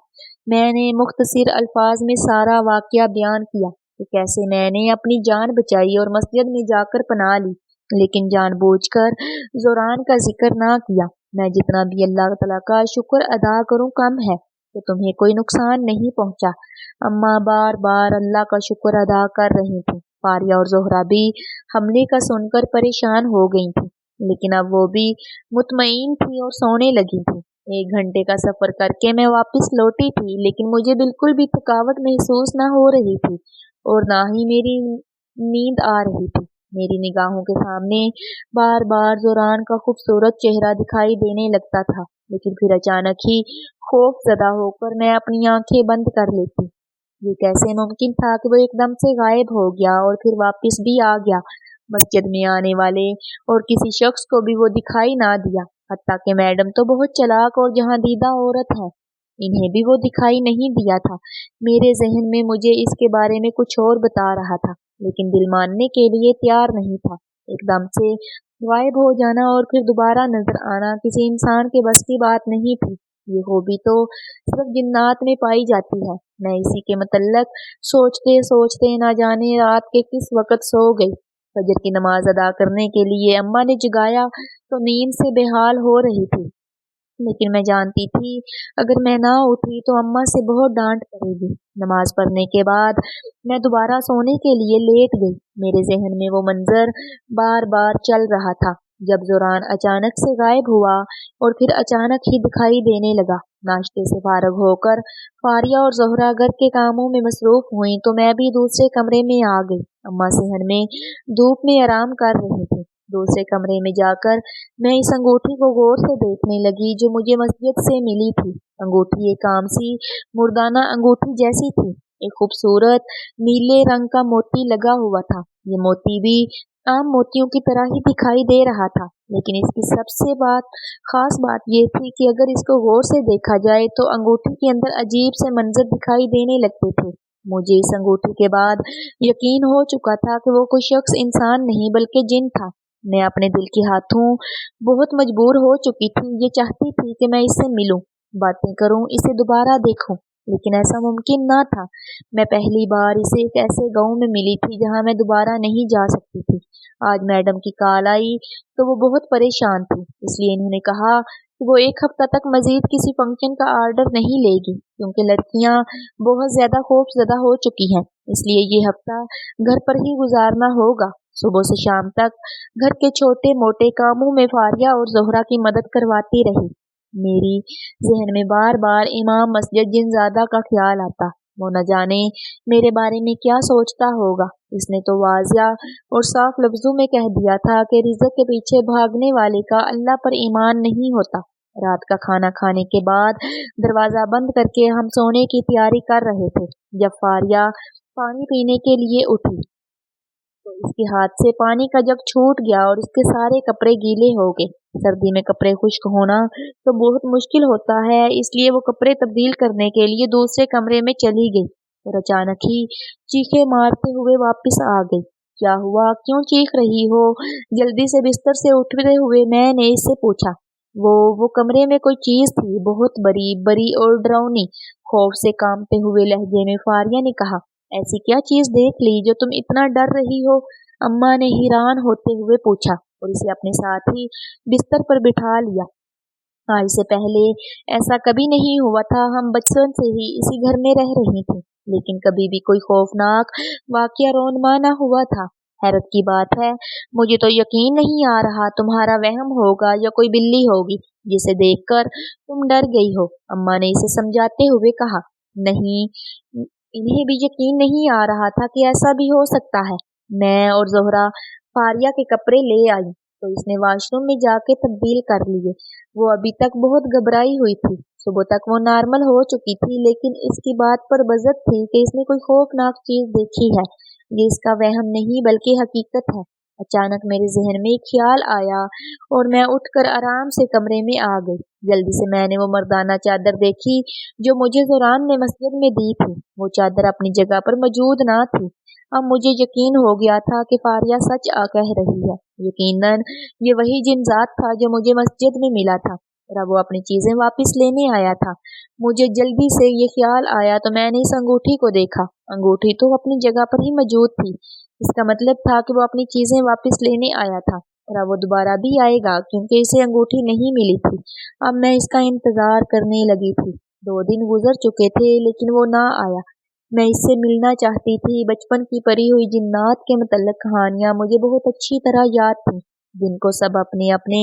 A: मैंने मुख्तसर अल्फाज में सारा वाकया बयान किया। कि कैसे मैंने अपनी जान बचाई और मस्जिद में जाकर पनाह ली, लेकिन जानबूझकर ज़ोरान का जिक्र ना किया। मैं जितना भी अल्लाह तआला का शुक्र अदा करूं कम है कि तुम्हें कोई नुकसान नहीं पहुंचा। अम्मा बार बार अल्लाह का शुक्र अदा कर रही थी। फारिया और ज़ोहरा भी हमले का सुनकर परेशान हो गई थी, लेकिन अब वो भी मुतमईन थी और सोने लगी थी। 1 घंटे का सफ़र करके मैं वापस लौटी थी, लेकिन मुझे बिल्कुल भी थकावट महसूस न हो रही थी और ना ही मेरी नींद आ रही थी। मेरी निगाहों के सामने बार बार ज़ोरान का खूबसूरत चेहरा दिखाई देने लगता था, लेकिन फिर अचानक ही खौफज़दा होकर मैं अपनी आंखें बंद कर लेती। ये कैसे मुमकिन था कि वो एकदम से गायब हो गया और फिर वापस भी आ गया। मस्जिद में आने वाले और किसी शख्स को भी वो दिखाई ना दिया, हत्ता कि मैडम तो बहुत चालाक और जहांदीदा औरत है, इन्हें भी वो दिखाई नहीं दिया था। मेरे जहन में मुझे इसके बारे में कुछ और बता रहा था, लेकिन दिल मानने के लिए तैयार नहीं था। एकदम से गायब हो जाना और फिर दोबारा नजर आना किसी इंसान के बस की बात नहीं थी। ये खूबी तो सिर्फ जिन्नात में पाई जाती है। मैं इसी के मतलब सोचते सोचते ना जाने रात के किस वक्त सो गई। फजर की नमाज अदा करने के लिए अम्मा ने जगाया तो नींद से बेहाल हो रही थी, लेकिन मैं जानती थी अगर मैं ना उठी तो अम्मा से बहुत डांट पड़ेगी। नमाज पढ़ने के बाद मैं दोबारा सोने के लिए लेट गई। मेरे जहन में वो मंजर बार बार चल रहा था जब ज़ोरान अचानक से गायब हुआ और फिर अचानक ही दिखाई देने लगा। नाश्ते से फारग होकर फारिया और ज़ोहरा घर के कामों में मसरूफ हुई तो मैं भी दूसरे कमरे में आ गई। अम्मा सहन में धूप में आराम कर रही थी। दूसरे कमरे में जाकर मैं इस अंगूठी को गौर से देखने लगी जो मुझे मस्जिद से मिली थी। अंगूठी एक आम सी मुर्दाना अंगूठी जैसी थी। एक खूबसूरत नीले रंग का मोती लगा हुआ था। ये मोती भी आम मोतियों की तरह ही दिखाई दे रहा था, लेकिन इसकी सबसे खास बात ये थी कि अगर इसको गौर से देखा जाए तो अंगूठी के अंदर अजीब से मंजर दिखाई देने लगते थे। मुझे इस अंगूठी के बाद यकीन हो चुका था कि वो कोई शख्स इंसान नहीं बल्कि जिन था। मैं अपने दिल के हाथों बहुत मजबूर हो चुकी थी। ये चाहती थी कि मैं इससे मिलूं, बातें करूं, इसे दोबारा देखूं, लेकिन ऐसा मुमकिन ना था। मैं पहली बार इसे एक ऐसे गांव में मिली थी जहां मैं दोबारा नहीं जा सकती थी। आज मैडम की कॉल आई तो वो बहुत परेशान थी, इसलिए इन्होंने कहा कि वो 1 हफ्ता तक मजीद किसी फंक्शन का ऑर्डर नहीं लेगी, क्योंकि लड़कियां बहुत ज्यादा खौफजदा हो चुकी हैं। इसलिए ये हफ्ता घर पर ही गुजारना होगा। सुबह से शाम तक घर के छोटे मोटे कामों में फारिया और ज़ोहरा की मदद करवाती रही। मेरी जहन में बार बार इमाम मस्जिद जिनज़ादा का ख्याल आता। वो न जाने मेरे बारे में क्या सोचता होगा। इसने तो वाज़िया और साफ लफ्जों में कह दिया था कि रिज़्क के पीछे भागने वाले का अल्लाह पर ईमान नहीं होता। रात का खाना खाने के बाद दरवाज़ा बंद करके हम सोने की तैयारी कर रहे थे जब फारिया पानी पीने के लिए उठी तो इसके हाथ से पानी का जग छूट गया और इसके सारे कपड़े गीले हो गए। सर्दी में कपड़े खुश्क होना तो बहुत मुश्किल होता है, इसलिए वो कपड़े तब्दील करने के लिए दूसरे कमरे में चली गई और अचानक ही चीखें मारते हुए वापस आ गई। क्या हुआ, क्यों चीख रही हो? जल्दी से बिस्तर से उठते हुए मैंने इससे पूछा। वो कमरे में कोई चीज थी, बहुत बड़ी बड़ी और डरावनी। खौफ से कांपते हुए लहजे में फारिया ने कहा, ऐसी क्या चीज देख ली जो तुम इतना डर रही हो? अम्मा ने हैरान होते हुए पूछा और इसे अपने साथ ही बिस्तर पर बिठा लिया। आज से पहले ऐसा कभी नहीं हुआ था। हम बचपन से ही इसी घर में रह रही थी, लेकिन कभी भी कोई खौफनाक वाकया रोनमा ना हुआ था। हैरत की बात है, मुझे तो यकीन नहीं आ रहा तुम्हारा वहम होगा या कोई बिल्ली होगी जिसे देखकर तुम डर गई हो, अम्मा ने इसे समझाते हुए कहा। नहीं, इन्हें भी यकीन नहीं आ रहा था कि ऐसा भी हो सकता है। मैं और ज़ोहरा फारिया के कपड़े ले आई तो इसने वॉशरूम में जाके तब्दील कर लिए। वो अभी तक बहुत घबराई हुई थी। सुबह तक वो नॉर्मल हो चुकी थी, लेकिन इसकी बात पर बजत थी कि इसने कोई खौफनाक चीज देखी है। ये इसका वहम नहीं बल्कि हकीकत है। अचानक मेरे जहन में एक ख्याल आया और मैं उठकर आराम से कमरे में आ गई। जल्दी से मैंने वो मर्दाना चादर देखी जो मुझे ज़ोरान ने मस्जिद में दी थी। वो चादर अपनी जगह पर मौजूद ना थी। अब मुझे यकीन हो गया था कि फारिया सच कह रही है। यकीनन ये वही जिन जात था जो मुझे मस्जिद में मिला था। और अब वो अपनी चीजें वापस लेने आया था। मुझे जल्दी से ये ख्याल आया तो मैंने इस अंगूठी को देखा। अंगूठी तो अपनी जगह पर ही मौजूद थी। इसका मतलब था कि वो अपनी चीजें वापस लेने आया था और अब वो दोबारा भी आएगा, क्योंकि इसे अंगूठी नहीं मिली थी। अब मैं इसका इंतजार करने लगी थी। 2 दिन गुजर चुके थे लेकिन वो ना आया। मैं इससे मिलना चाहती थी। बचपन की पढ़ी हुई जिन्नात के मुतल्लिक कहानियां मुझे बहुत अच्छी तरह याद थी। दिन को सब अपने अपने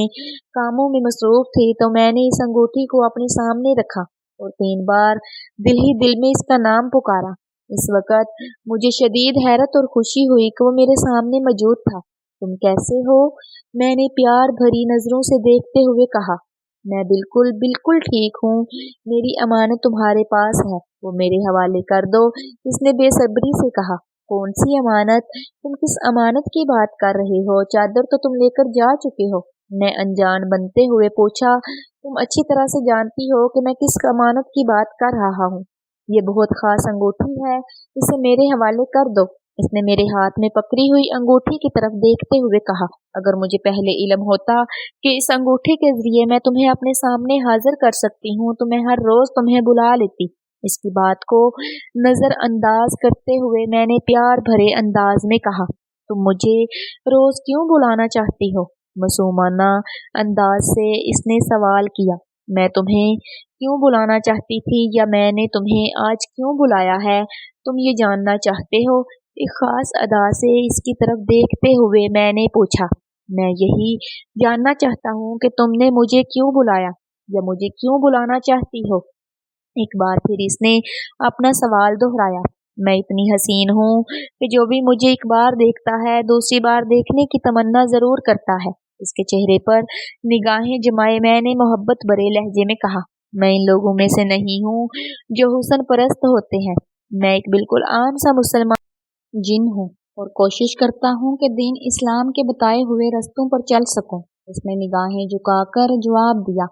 A: कामों में मसरूफ थे, तो मैंने इस अंगूठी को अपने सामने रखा और 3 बार दिल ही दिल में इसका नाम पुकारा। इस वक्त मुझे शदीद हैरत और खुशी हुई कि वो मेरे सामने मौजूद था। तुम कैसे हो? मैंने प्यार भरी नजरों से देखते हुए कहा। मैं बिल्कुल बिल्कुल ठीक हूँ। मेरी अमानत तुम्हारे पास है, वो मेरे हवाले कर दो। इसने बेसब्री से कहा। कौन सी अमानत? तुम किस अमानत की बात कर रहे हो? चादर तो तुम लेकर जा चुके हो। मैं अनजान बनते हुए पूछा। तुम अच्छी तरह से जानती हो कि मैं किस अमानत की बात कर रहा हूँ। ये बहुत खास अंगूठी है, इसे मेरे हवाले कर दो। इसने मेरे हाथ में पकड़ी हुई अंगूठी की तरफ देखते हुए कहा। अगर मुझे पहले इल्म होता कि इस अंगूठी के जरिए मैं तुम्हें अपने सामने हाजिर कर सकती हूँ तो मैं हर रोज तुम्हें बुला लेती। इसकी बात को नजरअंदाज करते हुए मैंने प्यार भरे अंदाज में कहा। तुम मुझे रोज क्यों बुलाना चाहती हो? मासूमाना अंदाज से इसने सवाल किया। मैं तुम्हें क्यों बुलाना चाहती थी या मैंने तुम्हें आज क्यों बुलाया है, तुम ये जानना चाहते हो? एक खास अदा से इसकी तरफ देखते हुए मैंने पूछा। मैं यही जानना चाहता हूँ कि तुमने मुझे क्यों बुलाया या मुझे क्यों बुलाना चाहती हो। एक बार फिर इसने अपना सवाल दोहराया। मैं इतनी हसीन हूँ कि जो भी मुझे एक बार देखता है दूसरी बार देखने की तमन्ना जरूर करता है। इसके चेहरे पर निगाहें जमाए मैंने मोहब्बत भरे लहजे में कहा। मैं इन लोगों में से नहीं हूँ जो हुस्न परस्त होते हैं। मैं एक बिल्कुल आम सा मुसलमान जिन हूँ और कोशिश करता हूँ कि दीन इस्लाम के बताए हुए रस्तों पर चल सकूं। इसने निगाहें झुकाकर जवाब दिया।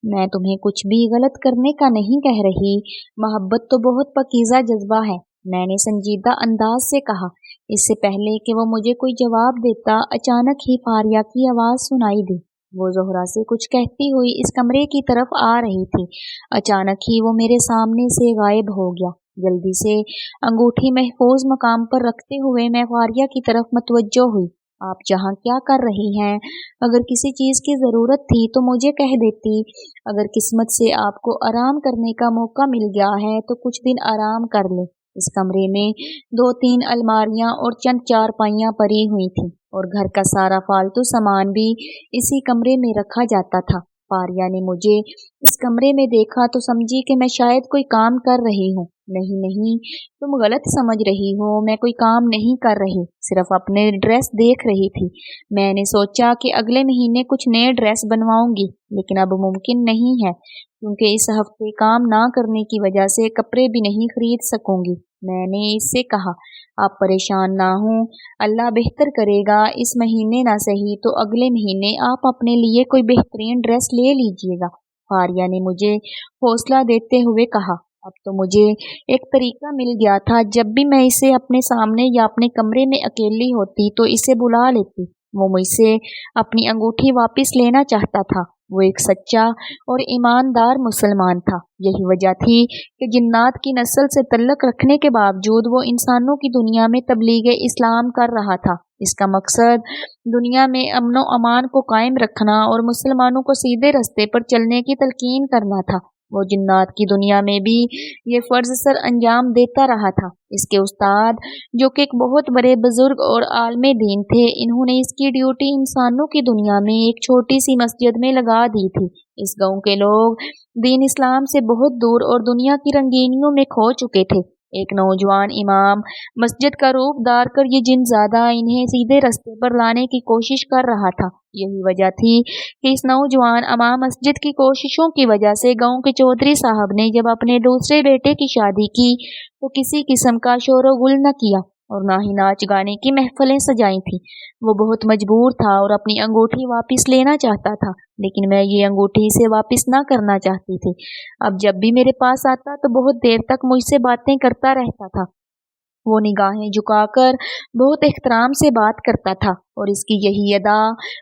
A: मैं तुम्हें कुछ भी गलत करने का नहीं कह रही। मोहब्बत तो बहुत पकीज़ा जज्बा है, मैंने संजीदा अंदाज से कहा। इससे पहले कि वो मुझे कोई जवाब देता, अचानक ही फारिया की आवाज़ सुनाई दी। वो जोहरा से कुछ कहती हुई इस कमरे की तरफ आ रही थी। अचानक ही वो मेरे सामने से गायब हो गया। जल्दी से अंगूठी महफूज मकाम पर रखते हुए मैं फारिया की तरफ मतवज्जो हुई। आप जहाँ क्या कर रही हैं? अगर किसी चीज़ की ज़रूरत थी तो मुझे कह देती। अगर किस्मत से आपको आराम करने का मौका मिल गया है तो कुछ दिन आराम कर ले। इस कमरे में 2-3 अलमारियां और चंद चारपाइयां पड़ी हुई थीं और घर का सारा फालतू सामान भी इसी कमरे में रखा जाता था। फारिया ने मुझे इस कमरे में देखा तो समझी कि मैं शायद कोई काम कर रही हूँ। नहीं नहीं, तुम गलत समझ रही हो। मैं कोई काम नहीं कर रही, सिर्फ अपने ड्रेस देख रही थी। मैंने सोचा कि अगले महीने कुछ नए ड्रेस बनवाऊंगी, लेकिन अब मुमकिन नहीं है क्योंकि इस हफ्ते काम ना करने की वजह से कपड़े भी नहीं खरीद सकूंगी। मैंने इससे कहा, आप परेशान ना हो, अल्लाह बेहतर करेगा। इस महीने ना सही तो अगले महीने आप अपने लिए कोई बेहतरीन ड्रेस ले लीजिएगा। फारिया ने मुझे हौसला देते हुए कहा। अब तो मुझे एक तरीका मिल गया था। जब भी मैं इसे अपने सामने या अपने कमरे में अकेली होती तो इसे बुला लेती। वो मुझसे अपनी अंगूठी वापस लेना चाहता था। वो एक सच्चा और ईमानदार मुसलमान था। यही वजह थी कि जिन्नात की नस्ल से तल्लक रखने के बावजूद वो इंसानों की दुनिया में तबलीग इस्लाम कर रहा था। इसका मकसद दुनिया में अमनो अमान को कायम रखना और मुसलमानों को सीधे रास्ते पर चलने की तलकीन करना था। वो जिन्नात की दुनिया में भी ये फर्ज सर अंजाम देता रहा था। इसके उस्ताद, जो कि एक बहुत बड़े बुजुर्ग और आलमे दीन थे, इन्होंने इसकी ड्यूटी इंसानों की दुनिया में एक छोटी सी मस्जिद में लगा दी थी। इस गांव के लोग दीन इस्लाम से बहुत दूर और दुनिया की रंगीनियों में खो चुके थे। एक नौजवान इमाम मस्जिद का रूप धार कर ये जिनज़ादा इन्हें सीधे रास्ते पर लाने की कोशिश कर रहा था। यही वजह थी कि इस नौजवान इमाम मस्जिद की कोशिशों की वजह से गांव के चौधरी साहब ने जब अपने दूसरे बेटे की शादी की तो किसी किस्म का शोर गुल न किया और ना ही नाच गाने की महफिलें सजाई थी। वो बहुत मजबूर था और अपनी अंगूठी वापस लेना चाहता था, लेकिन मैं ये अंगूठी इसे वापस ना करना चाहती थी। अब जब भी मेरे पास आता तो बहुत देर तक मुझसे बातें करता रहता था वो निगाहें झुकाकर बहुत एहतराम से बात करता था और इसकी यही अदा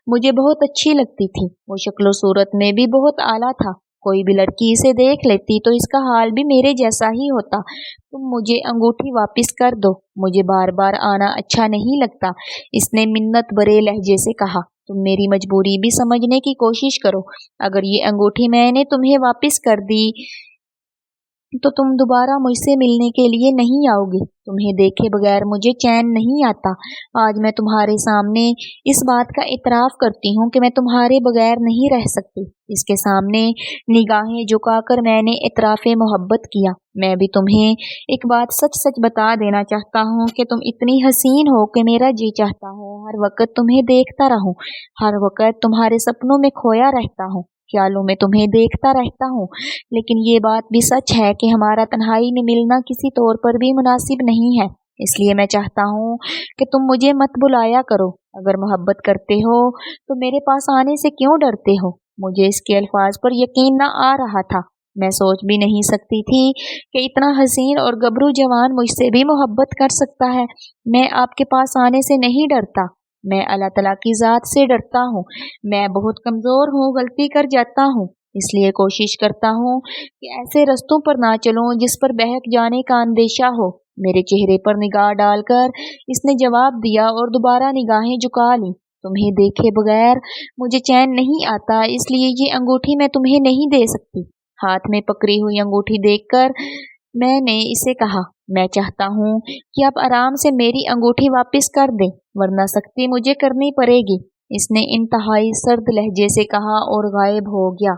A: मुझे बहुत अच्छी लगती थी। वो शक्ल सूरत में भी बहुत आला था। कोई भी लड़की इसे देख लेती तो इसका हाल भी मेरे जैसा ही होता। तुम मुझे अंगूठी वापस कर दो, मुझे बार बार आना अच्छा नहीं लगता, इसने मिन्नत भरे लहजे से कहा। तुम मेरी मजबूरी भी समझने की कोशिश करो। अगर ये अंगूठी मैंने तुम्हें वापस कर दी तो तुम दोबारा मुझसे मिलने के लिए नहीं आओगे। तुम्हें देखे बगैर मुझे चैन नहीं आता। आज मैं तुम्हारे सामने इस बात का इतराफ़ करती हूँ कि मैं तुम्हारे बगैर नहीं रह सकती। इसके सामने निगाहें झुकाकर मैंने इतराफ़े मोहब्बत किया। मैं भी तुम्हें एक बात सच सच बता देना चाहता हूँ कि तुम इतनी हसीन हो कि मेरा जी चाहता है हर वक्त तुम्हें देखता रहूं, हर वक्त तुम्हारे सपनों में खोया रहता हूँ, ख्यालों में तुम्हें देखता रहता हूँ। लेकिन ये बात भी सच है कि हमारा तन्हाई में मिलना किसी तौर पर भी मुनासिब नहीं है। इसलिए मैं चाहता हूँ कि तुम मुझे मत बुलाया करो। अगर मोहब्बत करते हो तो मेरे पास आने से क्यों डरते हो? मुझे इसके अल्फाज पर यकीन न आ रहा था। मैं सोच भी नहीं सकती थी कि इतना हसीन और गबरू जवान मुझसे भी मोहब्बत कर सकता है। मैं आपके पास आने से नहीं डरता, मैं अल्लाह तआला की ज़ात से डरता हूँ। मैं बहुत कमज़ोर हूँ, गलती कर जाता हूँ, इसलिए कोशिश करता हूँ कि ऐसे रस्तों पर ना चलूँ जिस पर बहक जाने का अंदेशा हो। मेरे चेहरे पर निगाह डालकर इसने जवाब दिया और दोबारा निगाहें झुका ली। तुम्हें देखे बगैर मुझे चैन नहीं आता, इसलिए ये अंगूठी मैं तुम्हें नहीं दे सकती। हाथ में पकड़ी हुई अंगूठी देखकर मैंने इसे कहा, मैं चाहता हूँ कि आप आराम से मेरी अंगूठी वापस कर दें, वरना सख्ती मुझे करनी पड़ेगी। इसने इंतहाई सर्द लहजे से कहा और गायब हो गया।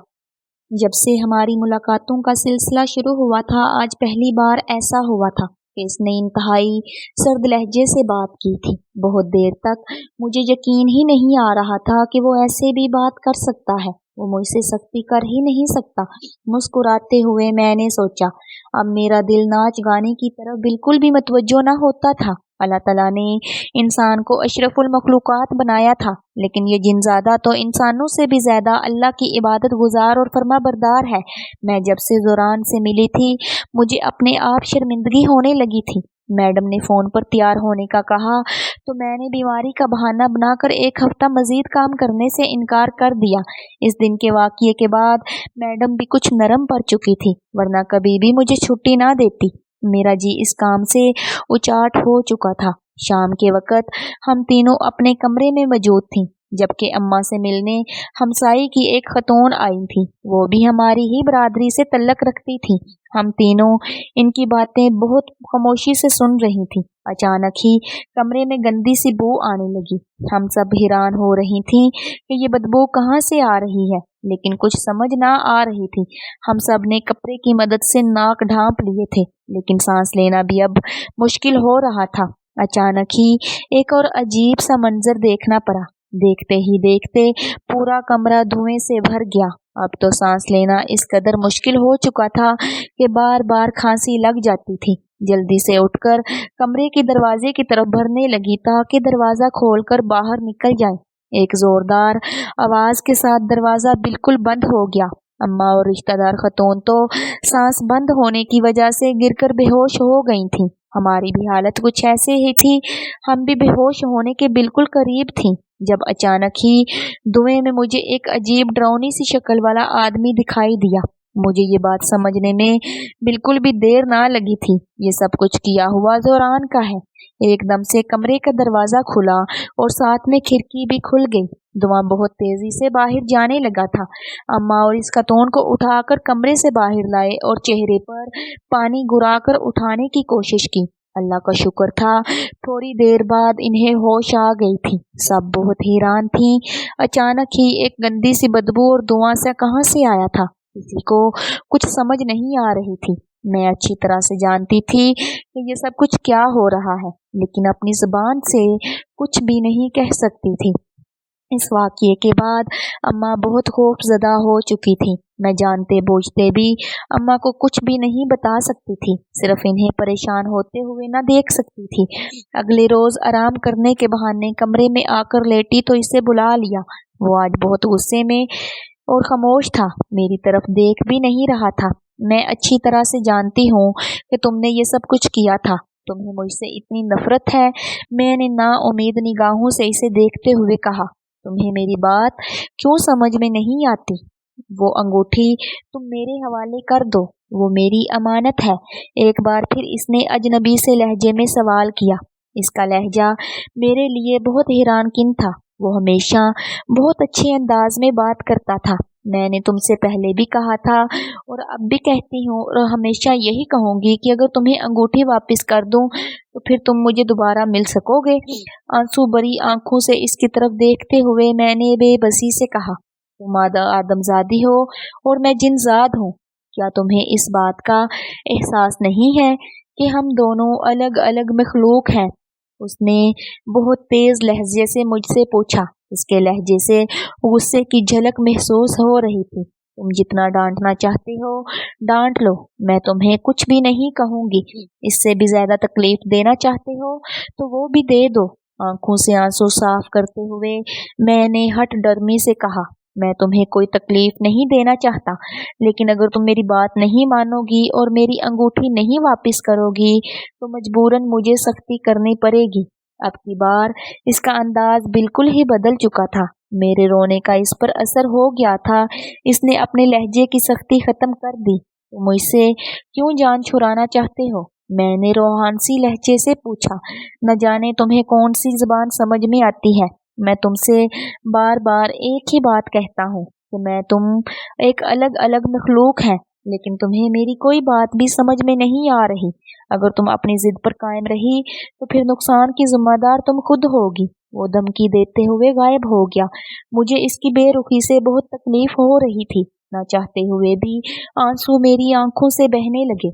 A: जब से हमारी मुलाकातों का सिलसिला शुरू हुआ था, आज पहली बार ऐसा हुआ था कि इसने इंतहाई सर्द लहजे से बात की थी। बहुत देर तक मुझे यकीन ही नहीं आ रहा था कि वो ऐसे भी बात कर सकता है। वो मुझसे सख्ती कर ही नहीं सकता। मुस्कुराते हुए मैंने सोचा, अब मेरा दिल नाच गाने की तरफ बिल्कुल भी मतवज्जो न होता था। अल्लाह ताला ने इंसान को अशरफुल मखलूकात बनाया था, लेकिन ये जिनज़ादा तो इंसानों से भी ज़्यादा अल्लाह की इबादत गुजार और फरमा बरदार है। मैं जब से ज़ोरान से मिली थी, मुझे अपने आप शर्मिंदगी होने लगी थी। मैडम ने फ़ोन पर तैयार होने का कहा तो मैंने बीमारी का बहाना बनाकर एक हफ्ता मज़ीद काम करने से इनकार कर दिया। इस दिन के वाक़ये के बाद मैडम भी कुछ नरम पड़ चुकी थी, वरना कभी भी मुझे छुट्टी ना देती। मेरा जी इस काम से उचाट हो चुका था। शाम के वक़्त हम तीनों अपने कमरे में मौजूद थीं, जबकि अम्मा से मिलने हमसाई की एक खतून आई थी। वो भी हमारी ही बरादरी से तल्लक रखती थी। हम तीनों इनकी बातें बहुत खामोशी से सुन रही थी। अचानक ही कमरे में गंदी सी बू आने लगी। हम सब हैरान हो रही थीं कि ये बदबू कहाँ से आ रही है, लेकिन कुछ समझ ना आ रही थी। हम सब ने कपड़े की मदद से नाक ढांप लिए थे, लेकिन सांस लेना भी अब मुश्किल हो रहा था। अचानक ही एक और अजीब सा मंजर देखना पड़ा। देखते ही देखते पूरा कमरा धुएं से भर गया। अब तो सांस लेना इस कदर मुश्किल हो चुका था कि बार बार खांसी लग जाती थी। जल्दी से उठकर कमरे के दरवाजे की तरफ भरने लगी ताकि दरवाज़ा खोलकर बाहर निकल जाए। एक जोरदार आवाज़ के साथ दरवाज़ा बिल्कुल बंद हो गया। अम्मा और रिश्तेदार खतून तो सांस बंद होने की वजह से गिरकर बेहोश हो गई थीं। हमारी भी हालत कुछ ऐसे ही थी। हम भी बेहोश होने के बिल्कुल करीब थीं, जब अचानक ही धुएं में मुझे एक अजीब डरावनी सी शक्ल वाला आदमी दिखाई दिया। मुझे ये बात समझने में बिल्कुल भी देर ना लगी थी। ये सब कुछ किया हुआ ज़ोरान का है। एकदम से कमरे का दरवाज़ा खुला और साथ में खिड़की भी खुल गई। धुआं बहुत तेज़ी से बाहर जाने लगा था। अम्मा और इस खतून को उठाकर कमरे से बाहर लाए और चेहरे पर पानी घुराकर उठाने की कोशिश की। अल्लाह का शुक्र था, थोड़ी देर बाद इन्हें होश आ गई थी। सब बहुत हैरान थीं। अचानक ही एक गंदी सी बदबू और धुआं सा कहाँ से आया था, किसी को कुछ समझ नहीं आ रही थी। मैं अच्छी तरह से जानती थी कि ये सब कुछ क्या हो रहा है, लेकिन अपनी ज़ुबान से कुछ भी नहीं कह सकती थी। इस वाक़ये के बाद अम्मा बहुत खौफज़दा हो चुकी थी। मैं जानते बूझते भी अम्मा को कुछ भी नहीं बता सकती थी, सिर्फ इन्हें परेशान होते हुए न देख सकती थी। अगले रोज़ आराम करने के बहाने कमरे में आकर लेटी तो इसे बुला लिया। वो आज बहुत गुस्से में और खामोश था, मेरी तरफ देख भी नहीं रहा था। मैं अच्छी तरह से जानती हूँ कि तुमने ये सब कुछ किया था, तुम्हें मुझसे इतनी नफरत है? मैंने नाउम्मीद निगाहों से इसे देखते हुए कहा। तुम्हें मेरी बात क्यों समझ में नहीं आती? वो अंगूठी तुम मेरे हवाले कर दो, वो मेरी अमानत है। एक बार फिर इसने अजनबी से लहजे में सवाल किया। इसका लहजा मेरे लिए बहुत हैरानकुन था। वो हमेशा बहुत अच्छे अंदाज में बात करता था। मैंने तुमसे पहले भी कहा था और अब भी कहती हूँ और हमेशा यही कहूँगी कि अगर तुम्हें अंगूठी वापस कर दूं तो फिर तुम मुझे दोबारा मिल सकोगे। आंसू भरी आंखों से इसकी तरफ देखते हुए मैंने बेबसी से कहा, तुम आदमजादी हो और मैं जिनजाद हूँ। क्या तुम्हें इस बात का एहसास नहीं है कि हम दोनों अलग अलग मखलूक हैं? उसने बहुत तेज लहजे से मुझसे पूछा। इसके लहजे से गुस्से की झलक महसूस हो रही थी। तुम जितना डांटना चाहते हो डांट लो, मैं तुम्हें कुछ भी नहीं कहूंगी। इससे भी ज्यादा तकलीफ देना चाहते हो तो वो भी दे दो। आंखों से आंसू साफ करते हुए मैंने हट डरमी से कहा, मैं तुम्हें कोई तकलीफ नहीं देना चाहता, लेकिन अगर तुम मेरी बात नहीं मानोगी और मेरी अंगूठी नहीं वापस करोगी तो मजबूरन मुझे सख्ती करनी पड़ेगी। अब की बार इसका अंदाज बिल्कुल ही बदल चुका था। मेरे रोने का इस पर असर हो गया था। इसने अपने लहजे की सख्ती खत्म कर दी। तो मुझसे क्यों जान छुड़ाना चाहते हो? मैंने रोहानसी लहजे से पूछा। न जाने तुम्हें कौन सी जुबान समझ में आती है। मैं तुमसे बार बार एक ही बात कहता हूँ कि मैं तुम एक अलग अलग मखलूक हैं, लेकिन तुम्हें मेरी कोई बात भी समझ में नहीं आ रही। अगर तुम अपनी जिद पर कायम रही तो फिर नुकसान की जिम्मेदार तुम खुद होगी। वो धमकी देते हुए गायब हो गया। मुझे इसकी बेरुखी से बहुत तकलीफ हो रही थी। न चाहते हुए भी आंसू मेरी आंखों से बहने लगे।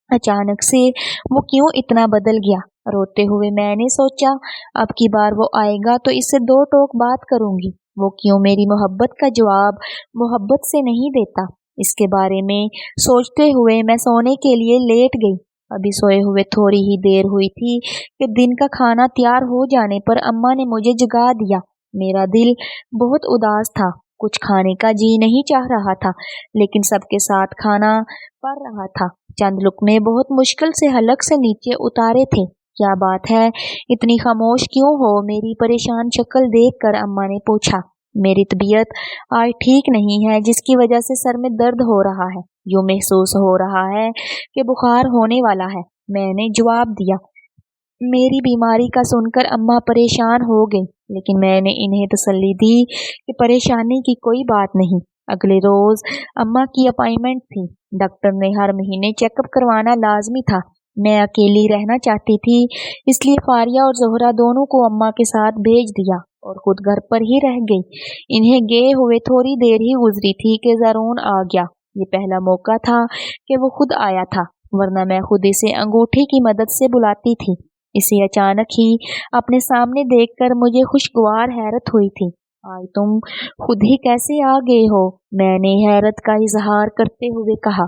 A: अचानक से वो क्यों इतना बदल गया? रोते हुए मैंने सोचा, अब की बार वो आएगा तो इससे दो टोक बात करूंगी। वो क्यों मेरी मोहब्बत का जवाब मोहब्बत से नहीं देता? इसके बारे में सोचते हुए मैं सोने के लिए लेट गई। अभी सोए हुए थोड़ी ही देर हुई थी कि दिन का खाना तैयार हो जाने पर अम्मा ने मुझे जगा दिया। मेरा दिल बहुत उदास था। कुछ खाने का जी नहीं चाह रहा था, लेकिन सबके साथ खाना पड़ रहा था। चंद लुकमे बहुत मुश्किल से हलक से नीचे उतारे थे। क्या बात है, इतनी खामोश क्यों हो? मेरी परेशान शक्ल देखकर अम्मा ने पूछा। मेरी तबीयत आज ठीक नहीं है, जिसकी वजह से सर में दर्द हो रहा है। यूं महसूस हो रहा है कि बुखार होने वाला है, मैंने जवाब दिया। मेरी बीमारी का सुनकर अम्मा परेशान हो गई, लेकिन मैंने इन्हें तसल्ली दी कि परेशानी की कोई बात नहीं। अगले रोज अम्मा की अपॉइंटमेंट थी। डॉक्टर ने हर महीने चेकअप करवाना लाजमी था। मैं अकेली रहना चाहती थी, इसलिए फारिया और जोहरा दोनों को अम्मा के साथ भेज दिया और खुद घर पर ही रह गई। इन्हें गए हुए थोड़ी देर ही गुजरी थी कि ज़ारून आ गया। ये पहला मौका था कि वो खुद आया था, वरना मैं खुद इसे अंगूठी की मदद से बुलाती थी। इसे अचानक ही अपने सामने देखकर मुझे खुशगवार हैरत हुई थी। आज तुम खुद ही कैसे आ गए हो? मैंने हैरत का इजहार करते हुए कहा।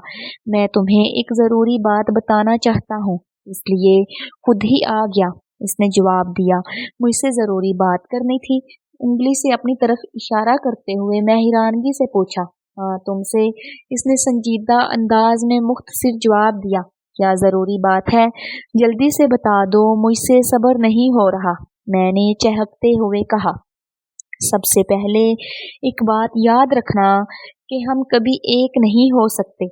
A: मैं तुम्हें एक जरूरी बात बताना चाहता हूँ, इसलिए खुद ही आ गया, इसने जवाब दिया। मुझसे जरूरी बात करनी थी? उंगली से अपनी तरफ इशारा करते हुए मैं हैरानगी से पूछा। हाँ, तुमसे, इसने संजीदा अंदाज में मुख्तसर जवाब दिया। क्या जरूरी बात है? जल्दी से बता दो, मुझसे सब्र नहीं हो रहा, मैंने चहकते हुए कहा। सबसे पहले एक बात याद रखना कि हम कभी एक नहीं हो सकते।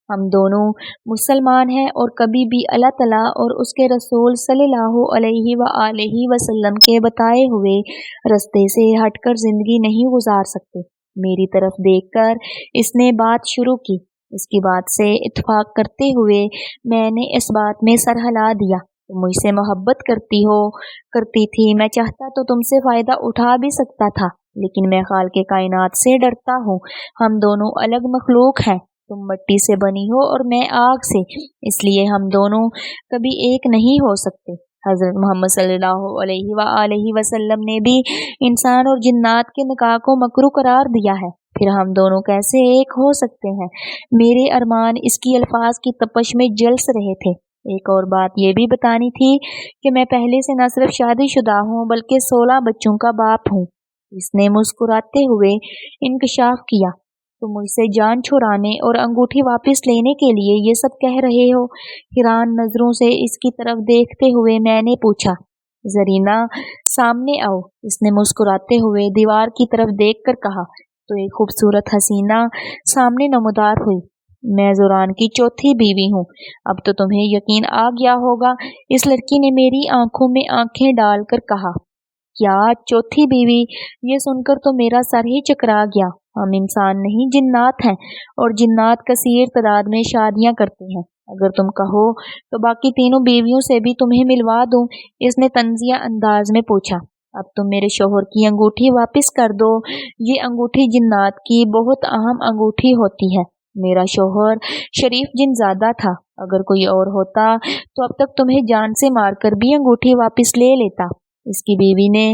A: हम दोनों मुसलमान हैं और कभी भी अल्लाह तआला और उसके रसूल सल्लल्लाहु अलैहि वसल्लम के बताए हुए रास्ते से हटकर जिंदगी नहीं गुजार सकते। मेरी तरफ देखकर इसने बात शुरू की। इसकी बात से इत्तेफाक करते हुए मैंने इस बात में सर हिला दिया। तुम मुझसे मोहब्बत करती थी। मैं चाहता तो तुमसे फायदा उठा भी सकता था, लेकिन मैं खालिक़े कायनात से डरता हूँ। हम दोनों अलग मखलूक हैं। तुम मिट्टी से बनी हो और मैं आग से, इसलिए हम दोनों कभी एक नहीं हो सकते। हजरत मोहम्मद सल्लल्लाहु अलैहि वसल्लम ने भी इंसान और जिन्नात के निकाह को मकरूह करार दिया है, फिर हम दोनों कैसे एक हो सकते हैं? मेरे अरमान इसकी अल्फाज की तपश में जलस रहे थे। एक और बात ये भी बतानी थी कि मैं पहले से न सिर्फ शादीशुदा हूँ बल्कि 16 बच्चों का बाप हूँ। इसने मुस्कुराते हुए इंकशाफ किया। तुम मुझसे जान छुड़ाने और अंगूठी वापस लेने के लिए ये सब कह रहे हो? हैरान नजरों से इसकी तरफ देखते हुए मैंने पूछा। जरीना, सामने आओ, इसने मुस्कुराते हुए दीवार की तरफ देखकर कहा। तो एक खूबसूरत हसीना सामने नमूदार हुई। मैं ज़ुरान की चौथी बीवी हूँ। अब तो तुम्हें यकीन आ गया होगा, इस लड़की ने मेरी आंखों में आंखें डालकर कहा। क्या चौथी बीवी? ये सुनकर तो मेरा सर ही चकरा गया। हम इंसान नहीं, जिन्नात हैं, और जिन्नात कसीर तादाद में शादियां करते हैं। अगर तुम कहो तो बाकी तीनों बीवियों से भी तुम्हें मिलवा दूं, इसने तंजिया अंदाज में पूछा। अब तुम मेरे शोहर की अंगूठी वापस कर दो। ये अंगूठी जिन्नात की बहुत अहम अंगूठी होती है। मेरा शोहर शरीफ जिनजादा था। अगर कोई और होता तो अब तक तुम्हें जान से मारकर भी अंगूठी वापस ले लेता। इसकी बीवी ने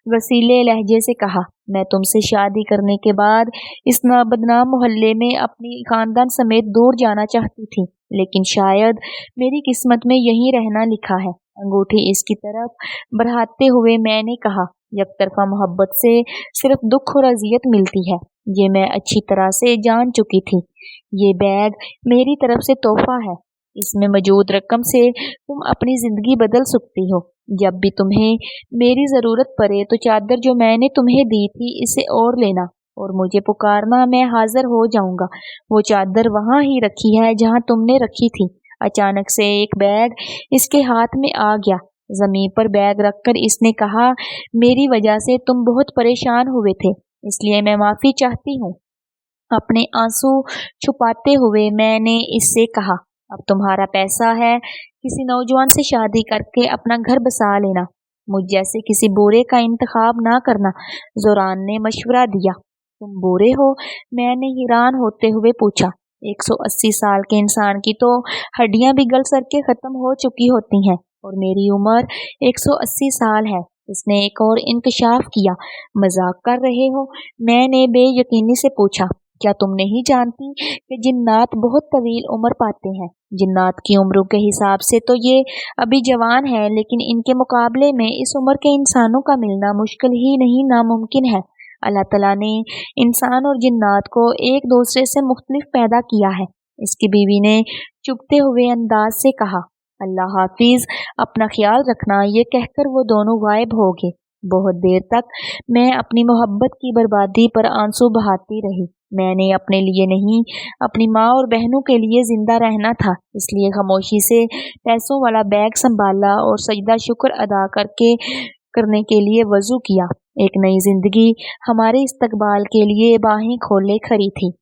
A: वसीले लहजे से कहा। मैं तुमसे शादी करने के बाद इस बदनाम मोहल्ले में अपनी खानदान समेत दूर जाना चाहती थी, लेकिन शायद मेरी किस्मत में यहीं रहना लिखा है। अंगूठी इसकी तरफ बढ़ाते हुए मैंने कहा, यकतरफा मोहब्बत से सिर्फ दुख और अजियत मिलती है, ये मैं अच्छी तरह से जान चुकी थी। ये बैग मेरी तरफ से तोहफा है। इसमें मौजूद रकम से तुम अपनी जिंदगी बदल सकती हो। जब भी तुम्हें मेरी जरूरत पड़े तो चादर जो मैंने तुम्हें दी थी इसे और लेना और मुझे पुकारना, मैं हाजिर हो जाऊंगा। वो चादर वहां ही रखी है जहां तुमने रखी थी। अचानक से एक बैग इसके हाथ में आ गया। जमीन पर बैग रखकर इसने कहा, मेरी वजह से तुम बहुत परेशान हुए थे, इसलिए मैं माफी चाहती हूँ। अपने आंसू छुपाते हुए मैंने इससे कहा, अब तुम्हारा पैसा है, किसी नौजवान से शादी करके अपना घर बसा लेना। मुझ जैसे किसी बुरे का इंतखाब ना करना, ज़ुरान ने मशवरा दिया। तुम बुरे हो? मैंने हैरान होते हुए पूछा। 180 साल के इंसान की तो हड्डियां भी गल सर के खत्म हो चुकी होती हैं और मेरी उम्र 180 साल है। इसने एक और इंकशाफ किया। मजाक कर रहे हो? मैंने बेयकीनी से पूछा। क्या तुम नहीं जानती कि जिन्नात बहुत तवील उम्र पाते हैं? जिन्नात की उम्रों के हिसाब से तो ये अभी जवान है, लेकिन इनके मुकाबले में इस उम्र के इंसानों का मिलना मुश्किल ही नहीं, नामुमकिन है। अल्लाह तआला ने इंसान और जिन्नात को एक दूसरे से मुख्तलिफ पैदा किया है। इसकी बीवी ने चुभते हुए अंदाज से कहा। अल्लाह हाफिज, अपना ख्याल रखना। ये कहकर वो दोनों गायब हो गए। बहुत देर तक मैं अपनी मोहब्बत की बर्बादी पर आंसू बहाती रही। मैंने अपने लिए नहीं, अपनी माँ और बहनों के लिए जिंदा रहना था, इसलिए खामोशी से पैसों वाला बैग संभाला और सजदा शुक्र अदा करने के लिए वजू किया। एक नई जिंदगी हमारे इस्तकबाल के लिए बाहें खोले खड़ी थी।